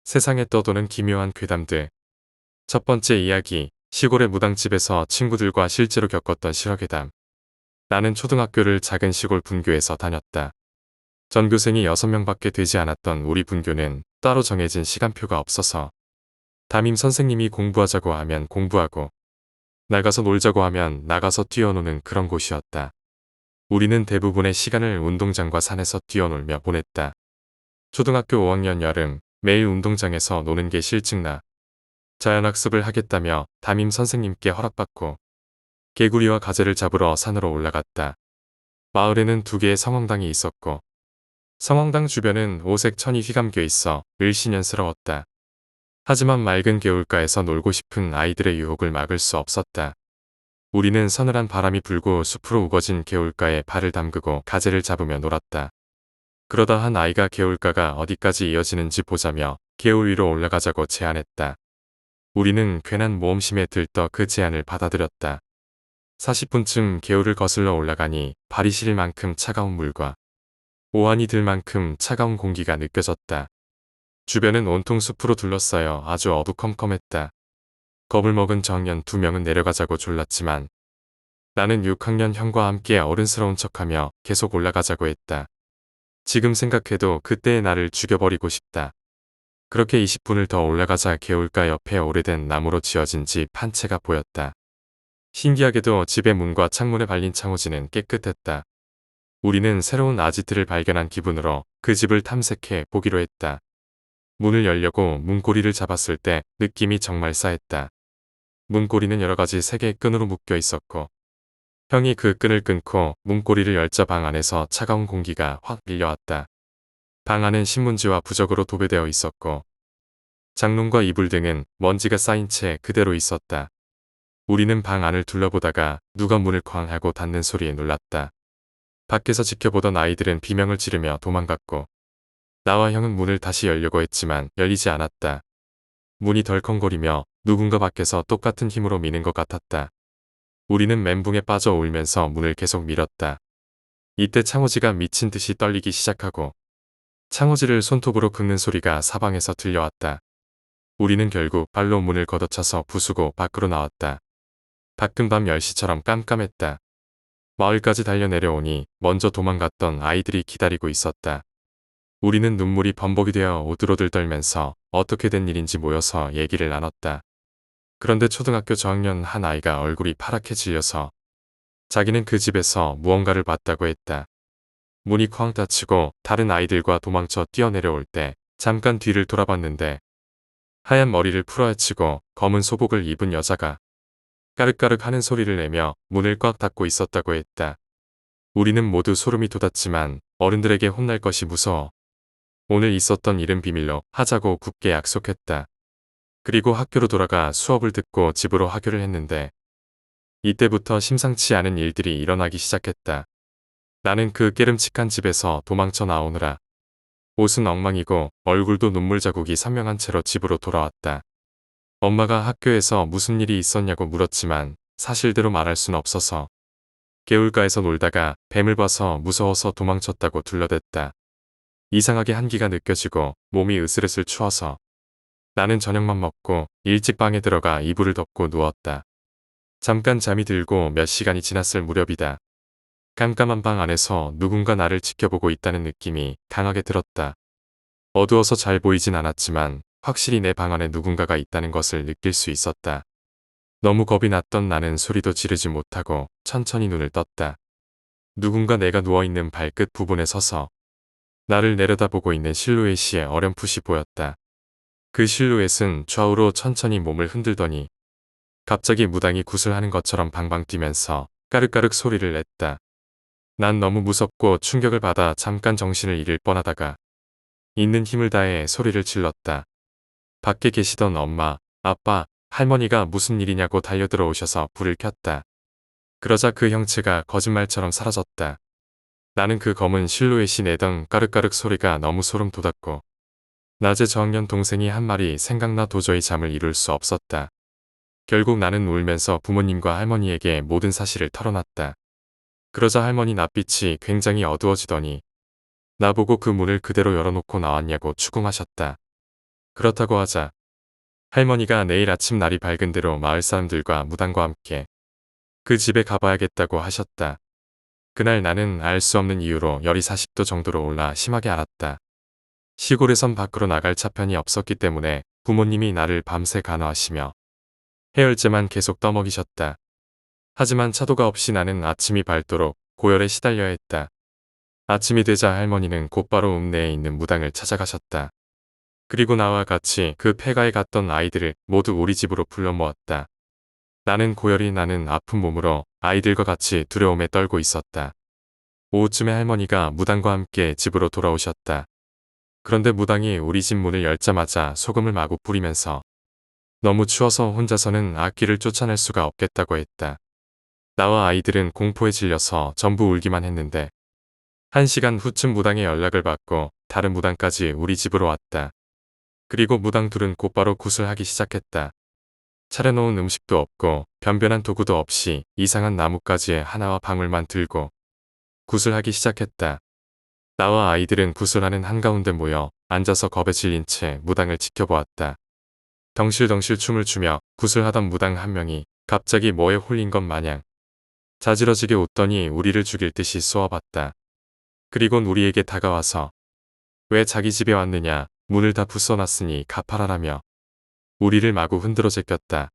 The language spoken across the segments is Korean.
세상에 떠도는 기묘한 괴담들. 첫 번째 이야기, 시골의 무당집에서 친구들과 실제로 겪었던 실화괴담. 나는 초등학교를 작은 시골 분교에서 다녔다. 전교생이 6명밖에 되지 않았던 우리 분교는 따로 정해진 시간표가 없어서 담임 선생님이 공부하자고 하면 공부하고 나가서 놀자고 하면 나가서 뛰어노는 그런 곳이었다. 우리는 대부분의 시간을 운동장과 산에서 뛰어놀며 보냈다. 초등학교 5학년 여름, 매일 운동장에서 노는 게 실증나 자연학습을 하겠다며 담임 선생님께 허락받고 개구리와 가재를 잡으러 산으로 올라갔다. 마을에는 2개의 성황당이 있었고 성황당 주변은 오색 천이 휘감겨 있어 을씨년스러웠다. 하지만 맑은 개울가에서 놀고 싶은 아이들의 유혹을 막을 수 없었다. 우리는 서늘한 바람이 불고 숲으로 우거진 개울가에 발을 담그고 가재를 잡으며 놀았다. 그러다 한 아이가 개울가가 어디까지 이어지는지 보자며 개울 위로 올라가자고 제안했다. 우리는 괜한 모험심에 들떠 그 제안을 받아들였다. 40분쯤 개울을 거슬러 올라가니 발이 시릴 만큼 차가운 물과 오한이 들 만큼 차가운 공기가 느껴졌다. 주변은 온통 숲으로 둘러싸여 아주 어두컴컴했다. 겁을 먹은 저학년 2명은 내려가자고 졸랐지만 나는 6학년 형과 함께 어른스러운 척하며 계속 올라가자고 했다. 지금 생각해도 그때의 나를 죽여버리고 싶다. 그렇게 20분을 더 올라가자 개울가 옆에 오래된 나무로 지어진 집 한 채가 보였다. 신기하게도 집의 문과 창문에 발린 창호지는 깨끗했다. 우리는 새로운 아지트를 발견한 기분으로 그 집을 탐색해 보기로 했다. 문을 열려고 문고리를 잡았을 때 느낌이 정말 싸했다. 문고리는 여러가지 색의 끈으로 묶여 있었고 형이 그 끈을 끊고 문고리를 열자 방 안에서 차가운 공기가 확 밀려왔다. 방 안은 신문지와 부적으로 도배되어 있었고 장롱과 이불 등은 먼지가 쌓인 채 그대로 있었다. 우리는 방 안을 둘러보다가 누가 문을 쾅 하고 닫는 소리에 놀랐다. 밖에서 지켜보던 아이들은 비명을 지르며 도망갔고 나와 형은 문을 다시 열려고 했지만 열리지 않았다. 문이 덜컹거리며 누군가 밖에서 똑같은 힘으로 미는 것 같았다. 우리는 멘붕에 빠져 울면서 문을 계속 밀었다. 이때 창호지가 미친 듯이 떨리기 시작하고 창호지를 손톱으로 긁는 소리가 사방에서 들려왔다. 우리는 결국 발로 문을 걷어차서 부수고 밖으로 나왔다. 밖은 밤 10시처럼 깜깜했다. 마을까지 달려내려오니 먼저 도망갔던 아이들이 기다리고 있었다. 우리는 눈물이 범벅이 되어 오들오들 떨면서 어떻게 된 일인지 모여서 얘기를 나눴다. 그런데 초등학교 저학년 한 아이가 얼굴이 파랗게 질려서 자기는 그 집에서 무언가를 봤다고 했다. 문이 쾅 닫히고 다른 아이들과 도망쳐 뛰어내려올 때 잠깐 뒤를 돌아봤는데 하얀 머리를 풀어헤치고 검은 소복을 입은 여자가 까르까르 하는 소리를 내며 문을 꽉 닫고 있었다고 했다. 우리는 모두 소름이 돋았지만 어른들에게 혼날 것이 무서워 오늘 있었던 일은 비밀로 하자고 굳게 약속했다. 그리고 학교로 돌아가 수업을 듣고 집으로 하교를 했는데 이때부터 심상치 않은 일들이 일어나기 시작했다. 나는 그 깨름칙한 집에서 도망쳐 나오느라 옷은 엉망이고 얼굴도 눈물 자국이 선명한 채로 집으로 돌아왔다. 엄마가 학교에서 무슨 일이 있었냐고 물었지만 사실대로 말할 순 없어서 개울가에서 놀다가 뱀을 봐서 무서워서 도망쳤다고 둘러댔다. 이상하게 한기가 느껴지고 몸이 으슬으슬 추워서 나는 저녁만 먹고 일찍 방에 들어가 이불을 덮고 누웠다. 잠깐 잠이 들고 몇 시간이 지났을 무렵이다. 깜깜한 방 안에서 누군가 나를 지켜보고 있다는 느낌이 강하게 들었다. 어두워서 잘 보이진 않았지만 확실히 내 방 안에 누군가가 있다는 것을 느낄 수 있었다. 너무 겁이 났던 나는 소리도 지르지 못하고 천천히 눈을 떴다. 누군가 내가 누워있는 발끝 부분에 서서 나를 내려다보고 있는 실루엣이 어렴풋이 보였다. 그 실루엣은 좌우로 천천히 몸을 흔들더니 갑자기 무당이 구슬하는 것처럼 방방 뛰면서 까르까르 소리를 냈다. 난 너무 무섭고 충격을 받아 잠깐 정신을 잃을 뻔하다가 있는 힘을 다해 소리를 질렀다. 밖에 계시던 엄마, 아빠, 할머니가 무슨 일이냐고 달려들어오셔서 불을 켰다. 그러자 그 형체가 거짓말처럼 사라졌다. 나는 그 검은 실루엣이 내던 까르까르 소리가 너무 소름 돋았고 낮에 저학년 동생이 한 말이 생각나 도저히 잠을 이룰 수 없었다. 결국 나는 울면서 부모님과 할머니에게 모든 사실을 털어놨다. 그러자 할머니 낯빛이 굉장히 어두워지더니 나보고 그 문을 그대로 열어놓고 나왔냐고 추궁하셨다. 그렇다고 하자 할머니가 내일 아침 날이 밝은 대로 마을 사람들과 무당과 함께 그 집에 가봐야겠다고 하셨다. 그날 나는 알 수 없는 이유로 열이 40도 정도로 올라 심하게 앓았다. 시골에선 밖으로 나갈 차편이 없었기 때문에 부모님이 나를 밤새 간호하시며 해열제만 계속 떠먹이셨다. 하지만 차도가 없이 나는 아침이 밝도록 고열에 시달려야 했다. 아침이 되자 할머니는 곧바로 읍내에 있는 무당을 찾아가셨다. 그리고 나와 같이 그 폐가에 갔던 아이들을 모두 우리 집으로 불러 모았다. 나는 고열이 나는 아픈 몸으로 아이들과 같이 두려움에 떨고 있었다. 오후쯤에 할머니가 무당과 함께 집으로 돌아오셨다. 그런데 무당이 우리 집 문을 열자마자 소금을 마구 뿌리면서 너무 추워서 혼자서는 악귀를 쫓아낼 수가 없겠다고 했다. 나와 아이들은 공포에 질려서 전부 울기만 했는데 1시간 후쯤 무당의 연락을 받고 다른 무당까지 우리 집으로 왔다. 그리고 무당 둘은 곧바로 굿을 하기 시작했다. 차려놓은 음식도 없고 변변한 도구도 없이 이상한 나뭇가지에 하나와 방울만 들고 굿을 하기 시작했다. 나와 아이들은 굿을 하는 한가운데 모여 앉아서 겁에 질린 채 무당을 지켜보았다. 덩실덩실 춤을 추며 굿을 하던 무당 한 명이 갑자기 뭐에 홀린 것 마냥 자지러지게 웃더니 우리를 죽일 듯이 쏘아봤다. 그리곤 우리에게 다가와서 왜 자기 집에 왔느냐, 문을 다 부숴놨으니 갚아라라며 우리를 마구 흔들어 제꼈다.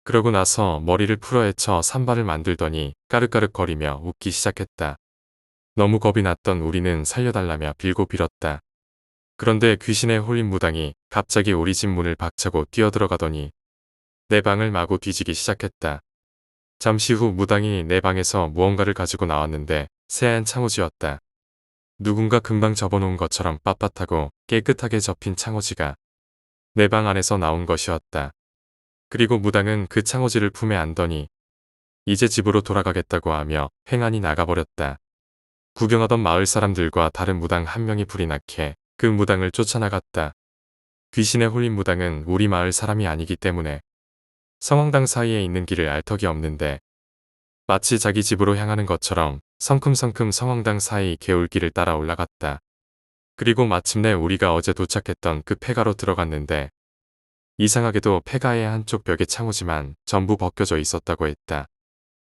그러고 나서 머리를 풀어헤쳐 산발을 만들더니 까르까르거리며 웃기 시작했다. 너무 겁이 났던 우리는 살려달라며 빌고 빌었다. 그런데 귀신에 홀린 무당이 갑자기 우리 집 문을 박차고 뛰어들어가더니 내 방을 마구 뒤지기 시작했다. 잠시 후 무당이 내 방에서 무언가를 가지고 나왔는데 새하얀 창호지였다. 누군가 금방 접어놓은 것처럼 빳빳하고 깨끗하게 접힌 창호지가 내 방 안에서 나온 것이었다. 그리고 무당은 그 창호지를 품에 안더니 이제 집으로 돌아가겠다고 하며 횡하니 나가버렸다. 구경하던 마을 사람들과 다른 무당 한 명이 불이 나게 그 무당을 쫓아나갔다. 귀신에 홀린 무당은 우리 마을 사람이 아니기 때문에 성황당 사이에 있는 길을 알 턱이 없는데 마치 자기 집으로 향하는 것처럼 성큼성큼 성황당 사이 개울길을 따라 올라갔다. 그리고 마침내 우리가 어제 도착했던 그 폐가로 들어갔는데 이상하게도 폐가의 한쪽 벽에 창호지만 전부 벗겨져 있었다고 했다.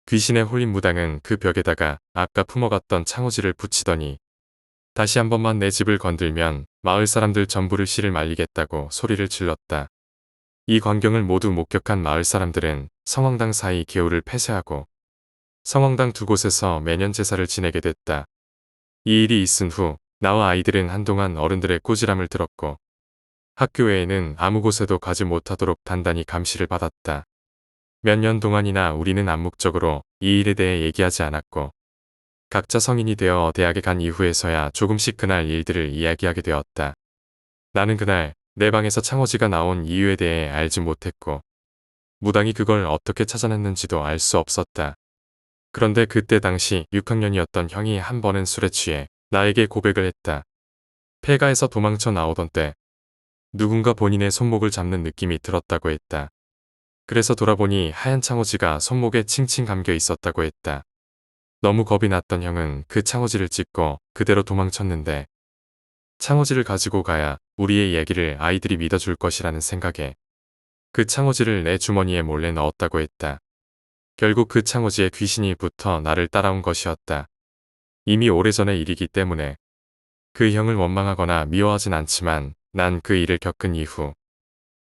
귀신에 홀린 무당은 그 벽에다가 아까 품어갔던 창호지를 붙이더니 다시 한 번만 내 집을 건들면 마을 사람들 전부를 씨를 말리겠다고 소리를 질렀다. 이 광경을 모두 목격한 마을 사람들은 성황당 사이 개울을 폐쇄하고 성황당 두 곳에서 매년 제사를 지내게 됐다. 이 일이 있은 후 나와 아이들은 한동안 어른들의 꾸지람을 들었고 학교 외에는 아무 곳에도 가지 못하도록 단단히 감시를 받았다. 몇 년 동안이나 우리는 암묵적으로 이 일에 대해 얘기하지 않았고 각자 성인이 되어 대학에 간 이후에서야 조금씩 그날 일들을 이야기하게 되었다. 나는 그날 내 방에서 창호지가 나온 이유에 대해 알지 못했고 무당이 그걸 어떻게 찾아냈는지도 알 수 없었다. 그런데 그때 당시 6학년이었던 형이 한 번은 술에 취해 나에게 고백을 했다. 폐가에서 도망쳐 나오던 때 누군가 본인의 손목을 잡는 느낌이 들었다고 했다. 그래서 돌아보니 하얀 창호지가 손목에 칭칭 감겨 있었다고 했다. 너무 겁이 났던 형은 그 창호지를 찢고 그대로 도망쳤는데 창호지를 가지고 가야 우리의 얘기를 아이들이 믿어줄 것이라는 생각에 그 창호지를 내 주머니에 몰래 넣었다고 했다. 결국 그 창호지에 귀신이 붙어 나를 따라온 것이었다. 이미 오래전의 일이기 때문에 그 형을 원망하거나 미워하진 않지만 난 그 일을 겪은 이후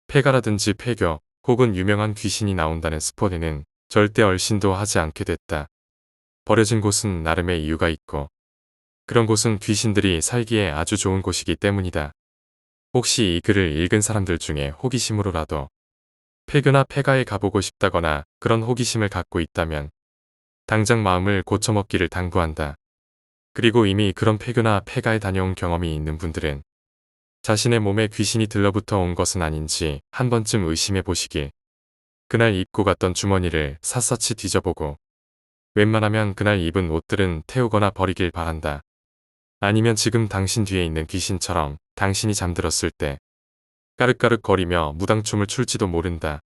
폐가라든지 폐교 혹은 유명한 귀신이 나온다는 스포에는 절대 얼씬도 하지 않게 됐다. 버려진 곳은 나름의 이유가 있고 그런 곳은 귀신들이 살기에 아주 좋은 곳이기 때문이다. 혹시 이 글을 읽은 사람들 중에 호기심으로라도 폐교나 폐가에 가보고 싶다거나 그런 호기심을 갖고 있다면 당장 마음을 고쳐먹기를 당부한다. 그리고 이미 그런 폐교나 폐가에 다녀온 경험이 있는 분들은 자신의 몸에 귀신이 들러붙어 온 것은 아닌지 한 번쯤 의심해 보시길. 그날 입고 갔던 주머니를 샅샅이 뒤져보고 웬만하면 그날 입은 옷들은 태우거나 버리길 바란다. 아니면 지금 당신 뒤에 있는 귀신처럼 당신이 잠들었을 때 까르까르거리며 무당춤을 출지도 모른다.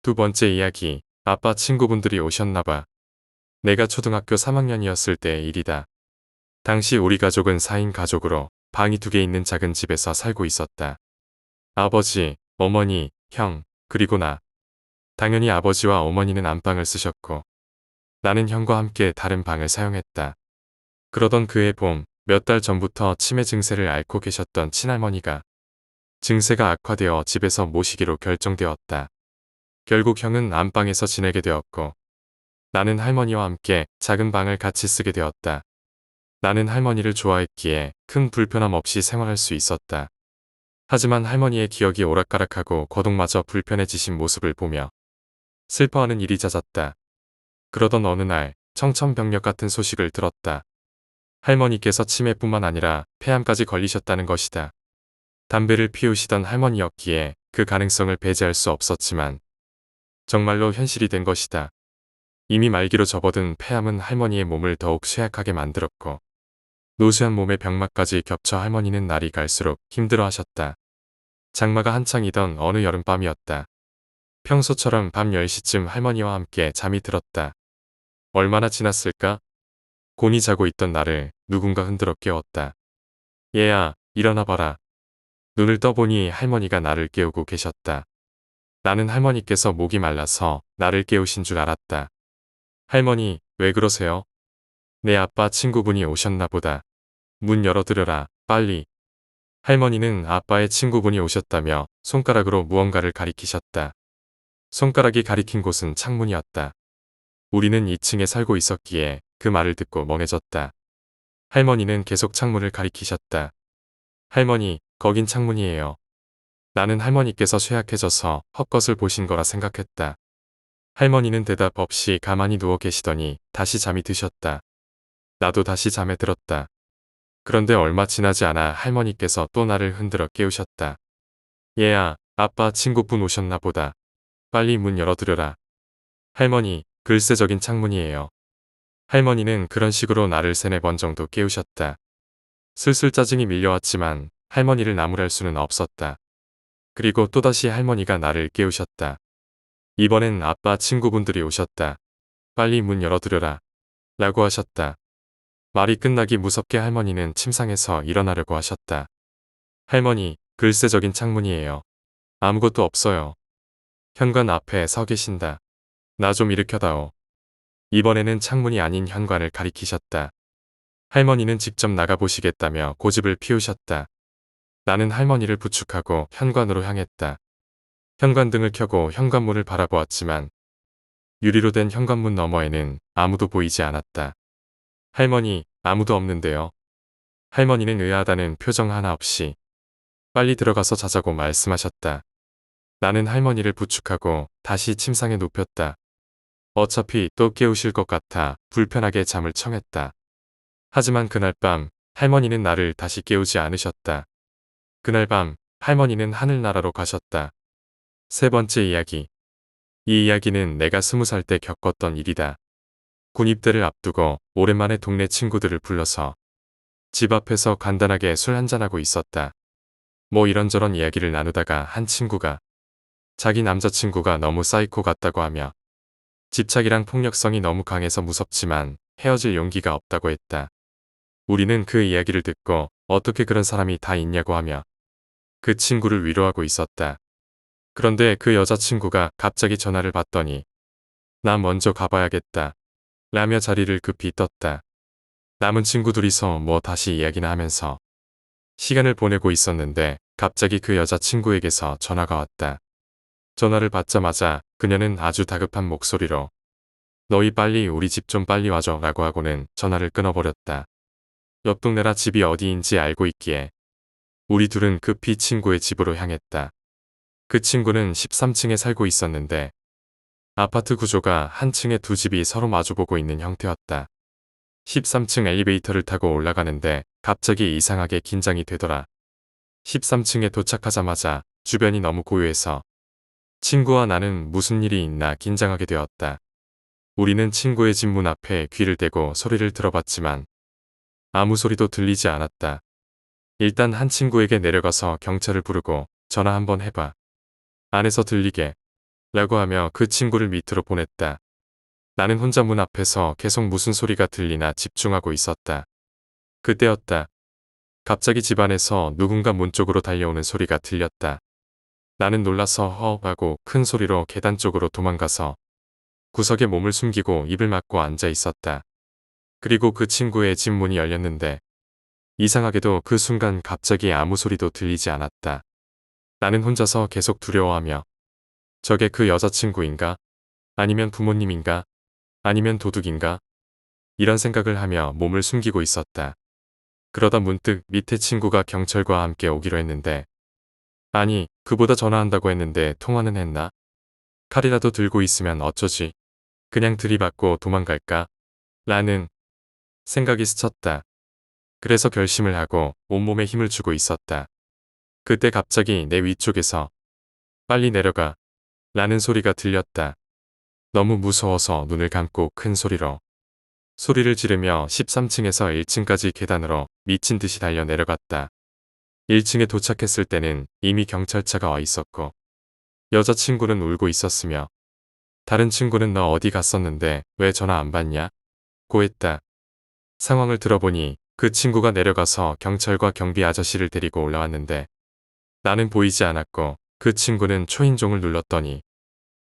두 번째 이야기, 아빠 친구분들이 오셨나봐. 내가 초등학교 3학년이었을 때의 일이다. 당시 우리 가족은 4인 가족으로 방이 2개 있는 작은 집에서 살고 있었다. 아버지, 어머니, 형, 그리고 나. 당연히 아버지와 어머니는 안방을 쓰셨고 나는 형과 함께 다른 방을 사용했다. 그러던 그해 봄, 몇 달 전부터 치매 증세를 앓고 계셨던 친할머니가 증세가 악화되어 집에서 모시기로 결정되었다. 결국 형은 안방에서 지내게 되었고 나는 할머니와 함께 작은 방을 같이 쓰게 되었다. 나는 할머니를 좋아했기에 큰 불편함 없이 생활할 수 있었다. 하지만 할머니의 기억이 오락가락하고 거동마저 불편해지신 모습을 보며 슬퍼하는 일이 잦았다. 그러던 어느 날 청천벽력 같은 소식을 들었다. 할머니께서 치매뿐만 아니라 폐암까지 걸리셨다는 것이다. 담배를 피우시던 할머니였기에 그 가능성을 배제할 수 없었지만 정말로 현실이 된 것이다. 이미 말기로 접어든 폐암은 할머니의 몸을 더욱 쇠약하게 만들었고 노쇠한 몸의 병마까지 겹쳐 할머니는 날이 갈수록 힘들어하셨다. 장마가 한창이던 어느 여름밤이었다. 평소처럼 밤 10시쯤 할머니와 함께 잠이 들었다. 얼마나 지났을까? 곤히 자고 있던 나를 누군가 흔들어 깨웠다. 얘야, 일어나 봐라. 눈을 떠보니 할머니가 나를 깨우고 계셨다. 나는 할머니께서 목이 말라서 나를 깨우신 줄 알았다. 할머니, 왜 그러세요? 내 아빠 친구분이 오셨나 보다. 문 열어드려라, 빨리. 할머니는 아빠의 친구분이 오셨다며 손가락으로 무언가를 가리키셨다. 손가락이 가리킨 곳은 창문이었다. 우리는 2층에 살고 있었기에 그 말을 듣고 멍해졌다. 할머니는 계속 창문을 가리키셨다. 할머니, 거긴 창문이에요. 나는 할머니께서 쇠약해져서 헛것을 보신 거라 생각했다. 할머니는 대답 없이 가만히 누워 계시더니 다시 잠이 드셨다. 나도 다시 잠에 들었다. 그런데 얼마 지나지 않아 할머니께서 또 나를 흔들어 깨우셨다. 얘야, 아빠 친구분 오셨나 보다. 빨리 문 열어드려라. 할머니, 글쎄 저긴 창문이에요. 할머니는 그런 식으로 나를 3-4번 정도 깨우셨다. 슬슬 짜증이 밀려왔지만 할머니를 나무랄 수는 없었다. 그리고 또다시 할머니가 나를 깨우셨다. 이번엔 아빠 친구분들이 오셨다. 빨리 문 열어드려라. 라고 하셨다. 말이 끝나기 무섭게 할머니는 침상에서 일어나려고 하셨다. 할머니, 글쎄 저긴 창문이에요. 아무것도 없어요. 현관 앞에 서 계신다. 나 좀 일으켜다오. 이번에는 창문이 아닌 현관을 가리키셨다. 할머니는 직접 나가보시겠다며 고집을 피우셨다. 나는 할머니를 부축하고 현관으로 향했다. 현관등을 켜고 현관문을 바라보았지만 유리로 된 현관문 너머에는 아무도 보이지 않았다. 할머니, 아무도 없는데요. 할머니는 의아하다는 표정 하나 없이 빨리 들어가서 자자고 말씀하셨다. 나는 할머니를 부축하고 다시 침상에 눕혔다. 어차피 또 깨우실 것 같아 불편하게 잠을 청했다. 하지만 그날 밤 할머니는 나를 다시 깨우지 않으셨다. 그날 밤 할머니는 하늘나라로 가셨다. 3번째 이야기. 이 이야기는 내가 20살 때 겪었던 일이다. 군입대를 앞두고 오랜만에 동네 친구들을 불러서 집 앞에서 간단하게 술 한잔하고 있었다. 뭐 이런저런 이야기를 나누다가 한 친구가 자기 남자친구가 너무 사이코 같다고 하며 집착이랑 폭력성이 너무 강해서 무섭지만 헤어질 용기가 없다고 했다. 우리는 그 이야기를 듣고 어떻게 그런 사람이 다 있냐고 하며 그 친구를 위로하고 있었다. 그런데 그 여자친구가 갑자기 전화를 받더니 나 먼저 가봐야겠다 라며 자리를 급히 떴다. 남은 친구 둘이서 뭐 다시 이야기나 하면서 시간을 보내고 있었는데 갑자기 그 여자친구에게서 전화가 왔다. 전화를 받자마자 그녀는 아주 다급한 목소리로 너희 빨리 우리 집 좀 빨리 와줘 라고 하고는 전화를 끊어버렸다. 옆 동네라 집이 어디인지 알고 있기에 우리 둘은 급히 친구의 집으로 향했다. 그 친구는 13층에 살고 있었는데 아파트 구조가 한 층에 두 집이 서로 마주보고 있는 형태였다. 13층 엘리베이터를 타고 올라가는데 갑자기 이상하게 긴장이 되더라. 13층에 도착하자마자 주변이 너무 고요해서 친구와 나는 무슨 일이 있나 긴장하게 되었다. 우리는 친구의 집 문 앞에 귀를 대고 소리를 들어봤지만 아무 소리도 들리지 않았다. 일단 한 친구에게 내려가서 경찰을 부르고 전화 한번 해봐. 안에서 들리게 라고 하며 그 친구를 밑으로 보냈다. 나는 혼자 문 앞에서 계속 무슨 소리가 들리나 집중하고 있었다. 그때였다. 갑자기 집 안에서 누군가 문 쪽으로 달려오는 소리가 들렸다. 나는 놀라서 허업하고 큰 소리로 계단 쪽으로 도망가서 구석에 몸을 숨기고 입을 막고 앉아 있었다. 그리고 그 친구의 집 문이 열렸는데 이상하게도 그 순간 갑자기 아무 소리도 들리지 않았다. 나는 혼자서 계속 두려워하며 저게 그 여자친구인가? 아니면 부모님인가? 아니면 도둑인가? 이런 생각을 하며 몸을 숨기고 있었다. 그러다 문득 밑에 친구가 경찰과 함께 오기로 했는데 아니 그보다 전화한다고 했는데 통화는 했나? 칼이라도 들고 있으면 어쩌지? 그냥 들이받고 도망갈까? 라는 생각이 스쳤다. 그래서 결심을 하고 온몸에 힘을 주고 있었다. 그때 갑자기 내 위쪽에서 빨리 내려가 라는 소리가 들렸다. 너무 무서워서 눈을 감고 큰 소리를 지르며 13층에서 1층까지 계단으로 미친 듯이 달려 내려갔다. 1층에 도착했을 때는 이미 경찰차가 와 있었고 여자친구는 울고 있었으며 다른 친구는 너 어디 갔었는데 왜 전화 안 받냐? 고 했다. 상황을 들어보니 그 친구가 내려가서 경찰과 경비 아저씨를 데리고 올라왔는데 나는 보이지 않았고 그 친구는 초인종을 눌렀더니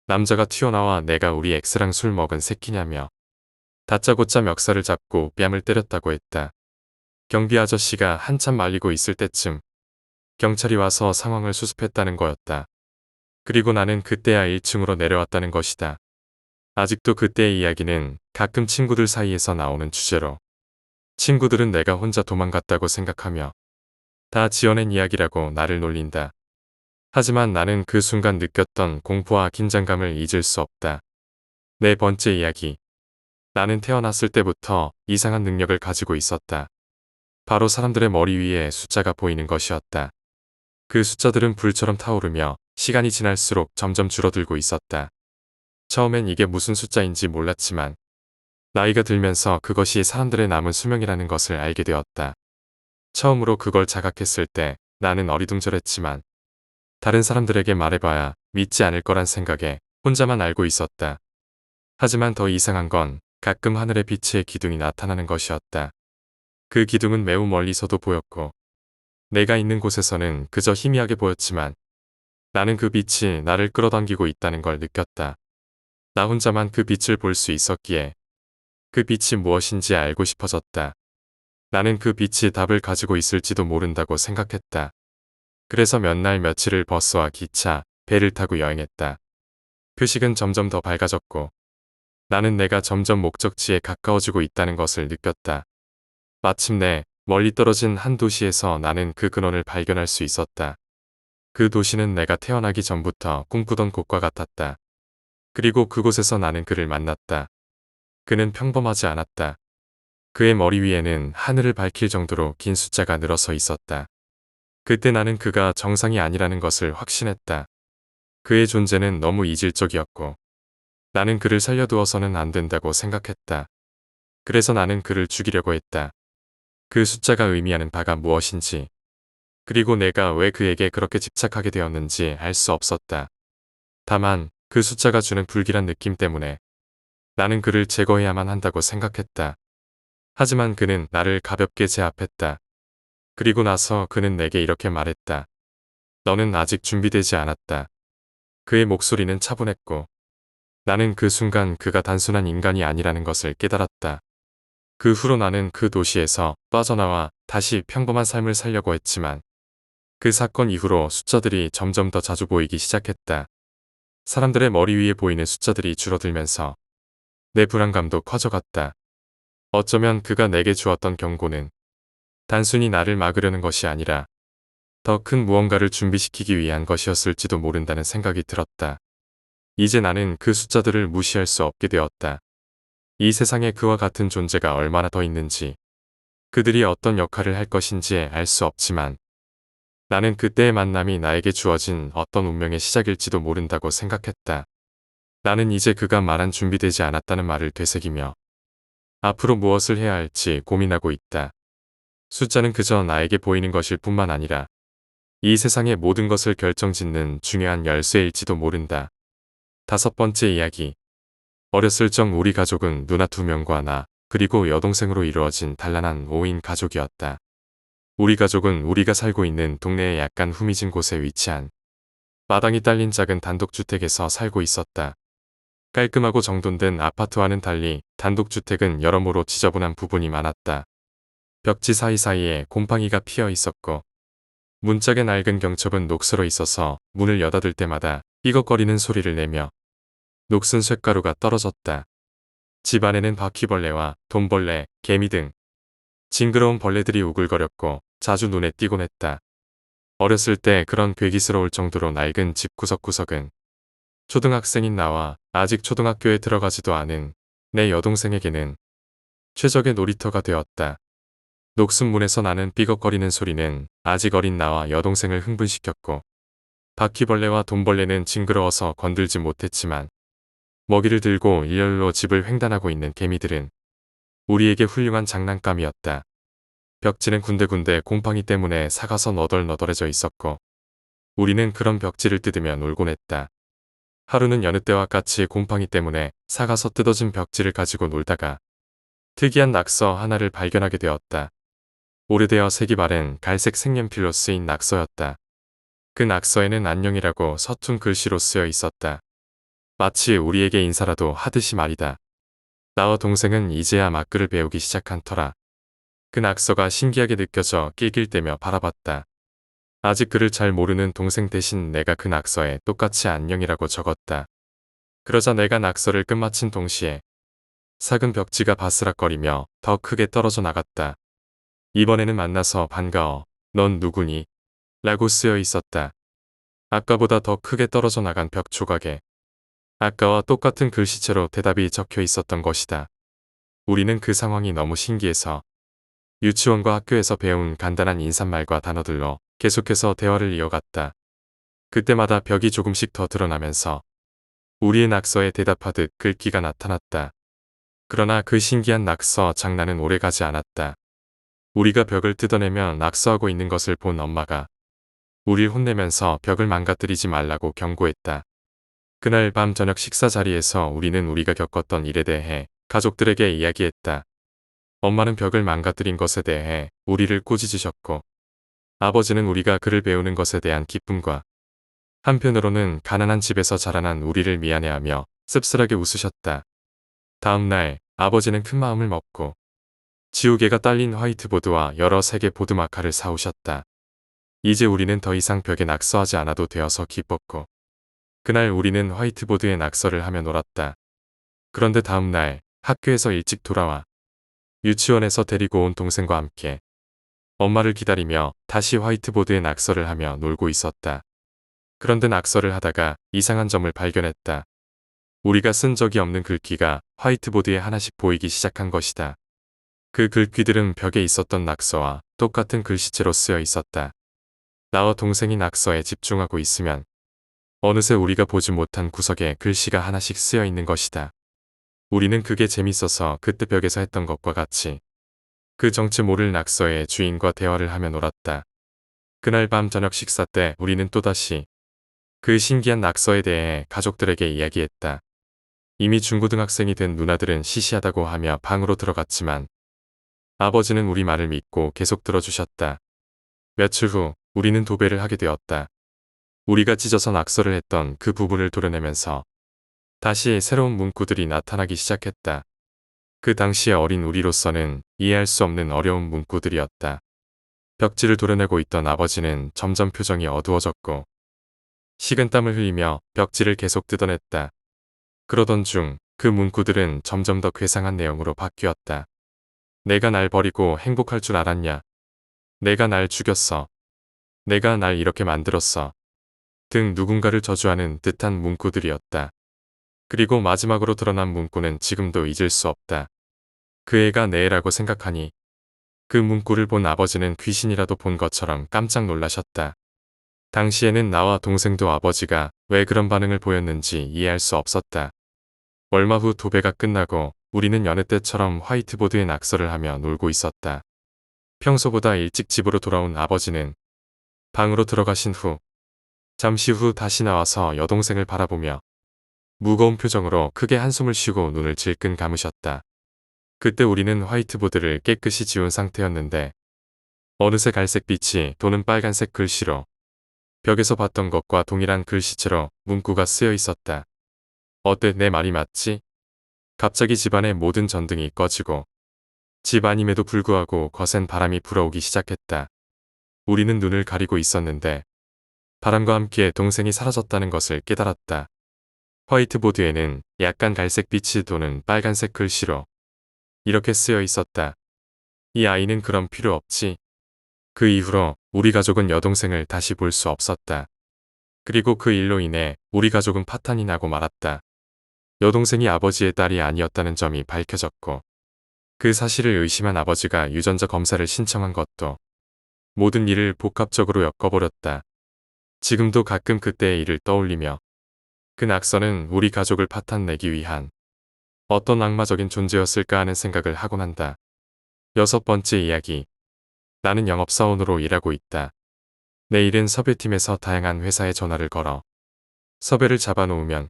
남자가 튀어나와 내가 우리 엑스랑 술 먹은 새끼냐며 다짜고짜 멱살을 잡고 뺨을 때렸다고 했다. 경비 아저씨가 한참 말리고 있을 때쯤 경찰이 와서 상황을 수습했다는 거였다. 그리고 나는 그때야 1층으로 내려왔다는 것이다. 아직도 그때의 이야기는 가끔 친구들 사이에서 나오는 주제로 친구들은 내가 혼자 도망갔다고 생각하며 다 지어낸 이야기라고 나를 놀린다. 하지만 나는 그 순간 느꼈던 공포와 긴장감을 잊을 수 없다. 네 번째 이야기. 나는 태어났을 때부터 이상한 능력을 가지고 있었다. 바로 사람들의 머리 위에 숫자가 보이는 것이었다. 그 숫자들은 불처럼 타오르며 시간이 지날수록 점점 줄어들고 있었다. 처음엔 이게 무슨 숫자인지 몰랐지만 나이가 들면서 그것이 사람들의 남은 수명이라는 것을 알게 되었다. 처음으로 그걸 자각했을 때 나는 어리둥절했지만 다른 사람들에게 말해봐야 믿지 않을 거란 생각에 혼자만 알고 있었다. 하지만 더 이상한 건 가끔 하늘의 빛의 기둥이 나타나는 것이었다. 그 기둥은 매우 멀리서도 보였고 내가 있는 곳에서는 그저 희미하게 보였지만 나는 그 빛이 나를 끌어당기고 있다는 걸 느꼈다. 나 혼자만 그 빛을 볼 수 있었기에 그 빛이 무엇인지 알고 싶어졌다. 나는 그 빛이 답을 가지고 있을지도 모른다고 생각했다. 그래서 몇 날 며칠을 버스와 기차, 배를 타고 여행했다. 표식은 점점 더 밝아졌고 나는 내가 점점 목적지에 가까워지고 있다는 것을 느꼈다. 마침내 멀리 떨어진 한 도시에서 나는 그 근원을 발견할 수 있었다. 그 도시는 내가 태어나기 전부터 꿈꾸던 곳과 같았다. 그리고 그곳에서 나는 그를 만났다. 그는 평범하지 않았다. 그의 머리 위에는 하늘을 밝힐 정도로 긴 숫자가 늘어서 있었다. 그때 나는 그가 정상이 아니라는 것을 확신했다. 그의 존재는 너무 이질적이었고 나는 그를 살려두어서는 안 된다고 생각했다. 그래서 나는 그를 죽이려고 했다. 그 숫자가 의미하는 바가 무엇인지 그리고 내가 왜 그에게 그렇게 집착하게 되었는지 알 수 없었다. 다만 그 숫자가 주는 불길한 느낌 때문에 나는 그를 제거해야만 한다고 생각했다. 하지만 그는 나를 가볍게 제압했다. 그리고 나서 그는 내게 이렇게 말했다. 너는 아직 준비되지 않았다. 그의 목소리는 차분했고 나는 그 순간 그가 단순한 인간이 아니라는 것을 깨달았다. 그 후로 나는 그 도시에서 빠져나와 다시 평범한 삶을 살려고 했지만 그 사건 이후로 숫자들이 점점 더 자주 보이기 시작했다. 사람들의 머리 위에 보이는 숫자들이 줄어들면서 내 불안감도 커져갔다. 어쩌면 그가 내게 주었던 경고는 단순히 나를 막으려는 것이 아니라 더 큰 무언가를 준비시키기 위한 것이었을지도 모른다는 생각이 들었다. 이제 나는 그 숫자들을 무시할 수 없게 되었다. 이 세상에 그와 같은 존재가 얼마나 더 있는지, 그들이 어떤 역할을 할 것인지 알 수 없지만 나는 그때의 만남이 나에게 주어진 어떤 운명의 시작일지도 모른다고 생각했다. 나는 이제 그가 말한 준비되지 않았다는 말을 되새기며 앞으로 무엇을 해야 할지 고민하고 있다. 숫자는 그저 나에게 보이는 것일 뿐만 아니라 이 세상의 모든 것을 결정짓는 중요한 열쇠일지도 모른다. 다섯 번째 이야기. 어렸을 적 우리 가족은 누나 2명과 나 그리고 여동생으로 이루어진 단란한 5인 가족이었다. 우리 가족은 우리가 살고 있는 동네의 약간 후미진 곳에 위치한 마당이 딸린 작은 단독주택에서 살고 있었다. 깔끔하고 정돈된 아파트와는 달리 단독주택은 여러모로 지저분한 부분이 많았다. 벽지 사이사이에 곰팡이가 피어 있었고 문짝의 낡은 경첩은 녹슬어 있어서 문을 여닫을 때마다 삐걱거리는 소리를 내며 녹슨 쇳가루가 떨어졌다. 집 안에는 바퀴벌레와 돈벌레, 개미 등 징그러운 벌레들이 우글거렸고 자주 눈에 띄곤 했다. 어렸을 때 그런 괴기스러울 정도로 낡은 집 구석구석은 초등학생인 나와 아직 초등학교에 들어가지도 않은 내 여동생에게는 최적의 놀이터가 되었다. 녹슨 문에서 나는 삐걱거리는 소리는 아직 어린 나와 여동생을 흥분시켰고 바퀴벌레와 돈벌레는 징그러워서 건들지 못했지만 먹이를 들고 일렬로 집을 횡단하고 있는 개미들은 우리에게 훌륭한 장난감이었다. 벽지는 군데군데 곰팡이 때문에 삭아서 너덜너덜해져 있었고 우리는 그런 벽지를 뜯으며 놀곤 했다. 하루는 여느 때와 같이 곰팡이 때문에 삭아서 뜯어진 벽지를 가지고 놀다가 특이한 낙서 하나를 발견하게 되었다. 오래되어 색이 바른 갈색 색연필로 쓰인 낙서였다. 그 낙서에는 안녕이라고 서툰 글씨로 쓰여 있었다. 마치 우리에게 인사라도 하듯이 말이다. 나와 동생은 이제야 막글을 배우기 시작한 터라 그 낙서가 신기하게 느껴져 낄낄대며 바라봤다. 아직 글을 잘 모르는 동생 대신 내가 그 낙서에 똑같이 안녕이라고 적었다. 그러자 내가 낙서를 끝마친 동시에 삭은 벽지가 바스락거리며 더 크게 떨어져 나갔다. 이번에는 만나서 반가워. 넌 누구니? 라고 쓰여 있었다. 아까보다 더 크게 떨어져 나간 벽 조각에 아까와 똑같은 글씨체로 대답이 적혀 있었던 것이다. 우리는 그 상황이 너무 신기해서 유치원과 학교에서 배운 간단한 인사말과 단어들로 계속해서 대화를 이어갔다. 그때마다 벽이 조금씩 더 드러나면서 우리의 낙서에 대답하듯 글귀가 나타났다. 그러나 그 신기한 낙서 장난은 오래가지 않았다. 우리가 벽을 뜯어내며 낙서하고 있는 것을 본 엄마가 우릴 혼내면서 벽을 망가뜨리지 말라고 경고했다. 그날 밤 저녁 식사 자리에서 우리는 우리가 겪었던 일에 대해 가족들에게 이야기했다. 엄마는 벽을 망가뜨린 것에 대해 우리를 꾸짖으셨고 아버지는 우리가 글을 배우는 것에 대한 기쁨과 한편으로는 가난한 집에서 자라난 우리를 미안해하며 씁쓸하게 웃으셨다. 다음 날 아버지는 큰 마음을 먹고 지우개가 딸린 화이트보드와 여러 색의 보드 마카를 사오셨다. 이제 우리는 더 이상 벽에 낙서하지 않아도 되어서 기뻤고 그날 우리는 화이트보드에 낙서를 하며 놀았다. 그런데 다음 날 학교에서 일찍 돌아와 유치원에서 데리고 온 동생과 함께 엄마를 기다리며 다시 화이트보드에 낙서를 하며 놀고 있었다. 그런데 낙서를 하다가 이상한 점을 발견했다. 우리가 쓴 적이 없는 글귀가 화이트보드에 하나씩 보이기 시작한 것이다. 그 글귀들은 벽에 있었던 낙서와 똑같은 글씨체로 쓰여 있었다. 나와 동생이 낙서에 집중하고 있으면 어느새 우리가 보지 못한 구석에 글씨가 하나씩 쓰여 있는 것이다. 우리는 그게 재밌어서 그때 벽에서 했던 것과 같이 그 정체 모를 낙서의 주인과 대화를 하며 놀았다. 그날 밤 저녁 식사 때 우리는 또다시 그 신기한 낙서에 대해 가족들에게 이야기했다. 이미 중고등학생이 된 누나들은 시시하다고 하며 방으로 들어갔지만 아버지는 우리 말을 믿고 계속 들어주셨다. 며칠 후 우리는 도배를 하게 되었다. 우리가 찢어서 낙서를 했던 그 부분을 도려내면서 다시 새로운 문구들이 나타나기 시작했다. 그 당시의 어린 우리로서는 이해할 수 없는 어려운 문구들이었다. 벽지를 도려내고 있던 아버지는 점점 표정이 어두워졌고 식은땀을 흘리며 벽지를 계속 뜯어냈다. 그러던 중 그 문구들은 점점 더 괴상한 내용으로 바뀌었다. 내가 날 버리고 행복할 줄 알았냐? 내가 날 죽였어. 내가 날 이렇게 만들었어. 등 누군가를 저주하는 듯한 문구들이었다. 그리고 마지막으로 드러난 문구는 지금도 잊을 수 없다. 그 애가 내 애라고 생각하니? 그 문구를 본 아버지는 귀신이라도 본 것처럼 깜짝 놀라셨다. 당시에는 나와 동생도 아버지가 왜 그런 반응을 보였는지 이해할 수 없었다. 얼마 후 도배가 끝나고 우리는 여느 때처럼 화이트보드에 낙서를 하며 놀고 있었다. 평소보다 일찍 집으로 돌아온 아버지는 방으로 들어가신 후 잠시 후 다시 나와서 여동생을 바라보며 무거운 표정으로 크게 한숨을 쉬고 눈을 질끈 감으셨다. 그때 우리는 화이트보드를 깨끗이 지운 상태였는데 어느새 갈색빛이 도는 빨간색 글씨로 벽에서 봤던 것과 동일한 글씨체로 문구가 쓰여 있었다. 어때, 내 말이 맞지? 갑자기 집안의 모든 전등이 꺼지고 집 안임에도 불구하고 거센 바람이 불어오기 시작했다. 우리는 눈을 가리고 있었는데 바람과 함께 동생이 사라졌다는 것을 깨달았다. 화이트보드에는 약간 갈색빛이 도는 빨간색 글씨로 이렇게 쓰여 있었다. 이 아이는 그럼 필요 없지. 그 이후로 우리 가족은 여동생을 다시 볼 수 없었다. 그리고 그 일로 인해 우리 가족은 파탄이 나고 말았다. 여동생이 아버지의 딸이 아니었다는 점이 밝혀졌고 그 사실을 의심한 아버지가 유전자 검사를 신청한 것도 모든 일을 복합적으로 엮어버렸다. 지금도 가끔 그때의 일을 떠올리며 그 낙서는 우리 가족을 파탄내기 위한 어떤 악마적인 존재였을까 하는 생각을 하곤 한다. 6번째 이야기. 나는 영업사원으로 일하고 있다. 내일은 섭외팀에서 다양한 회사에 전화를 걸어 섭외를 잡아놓으면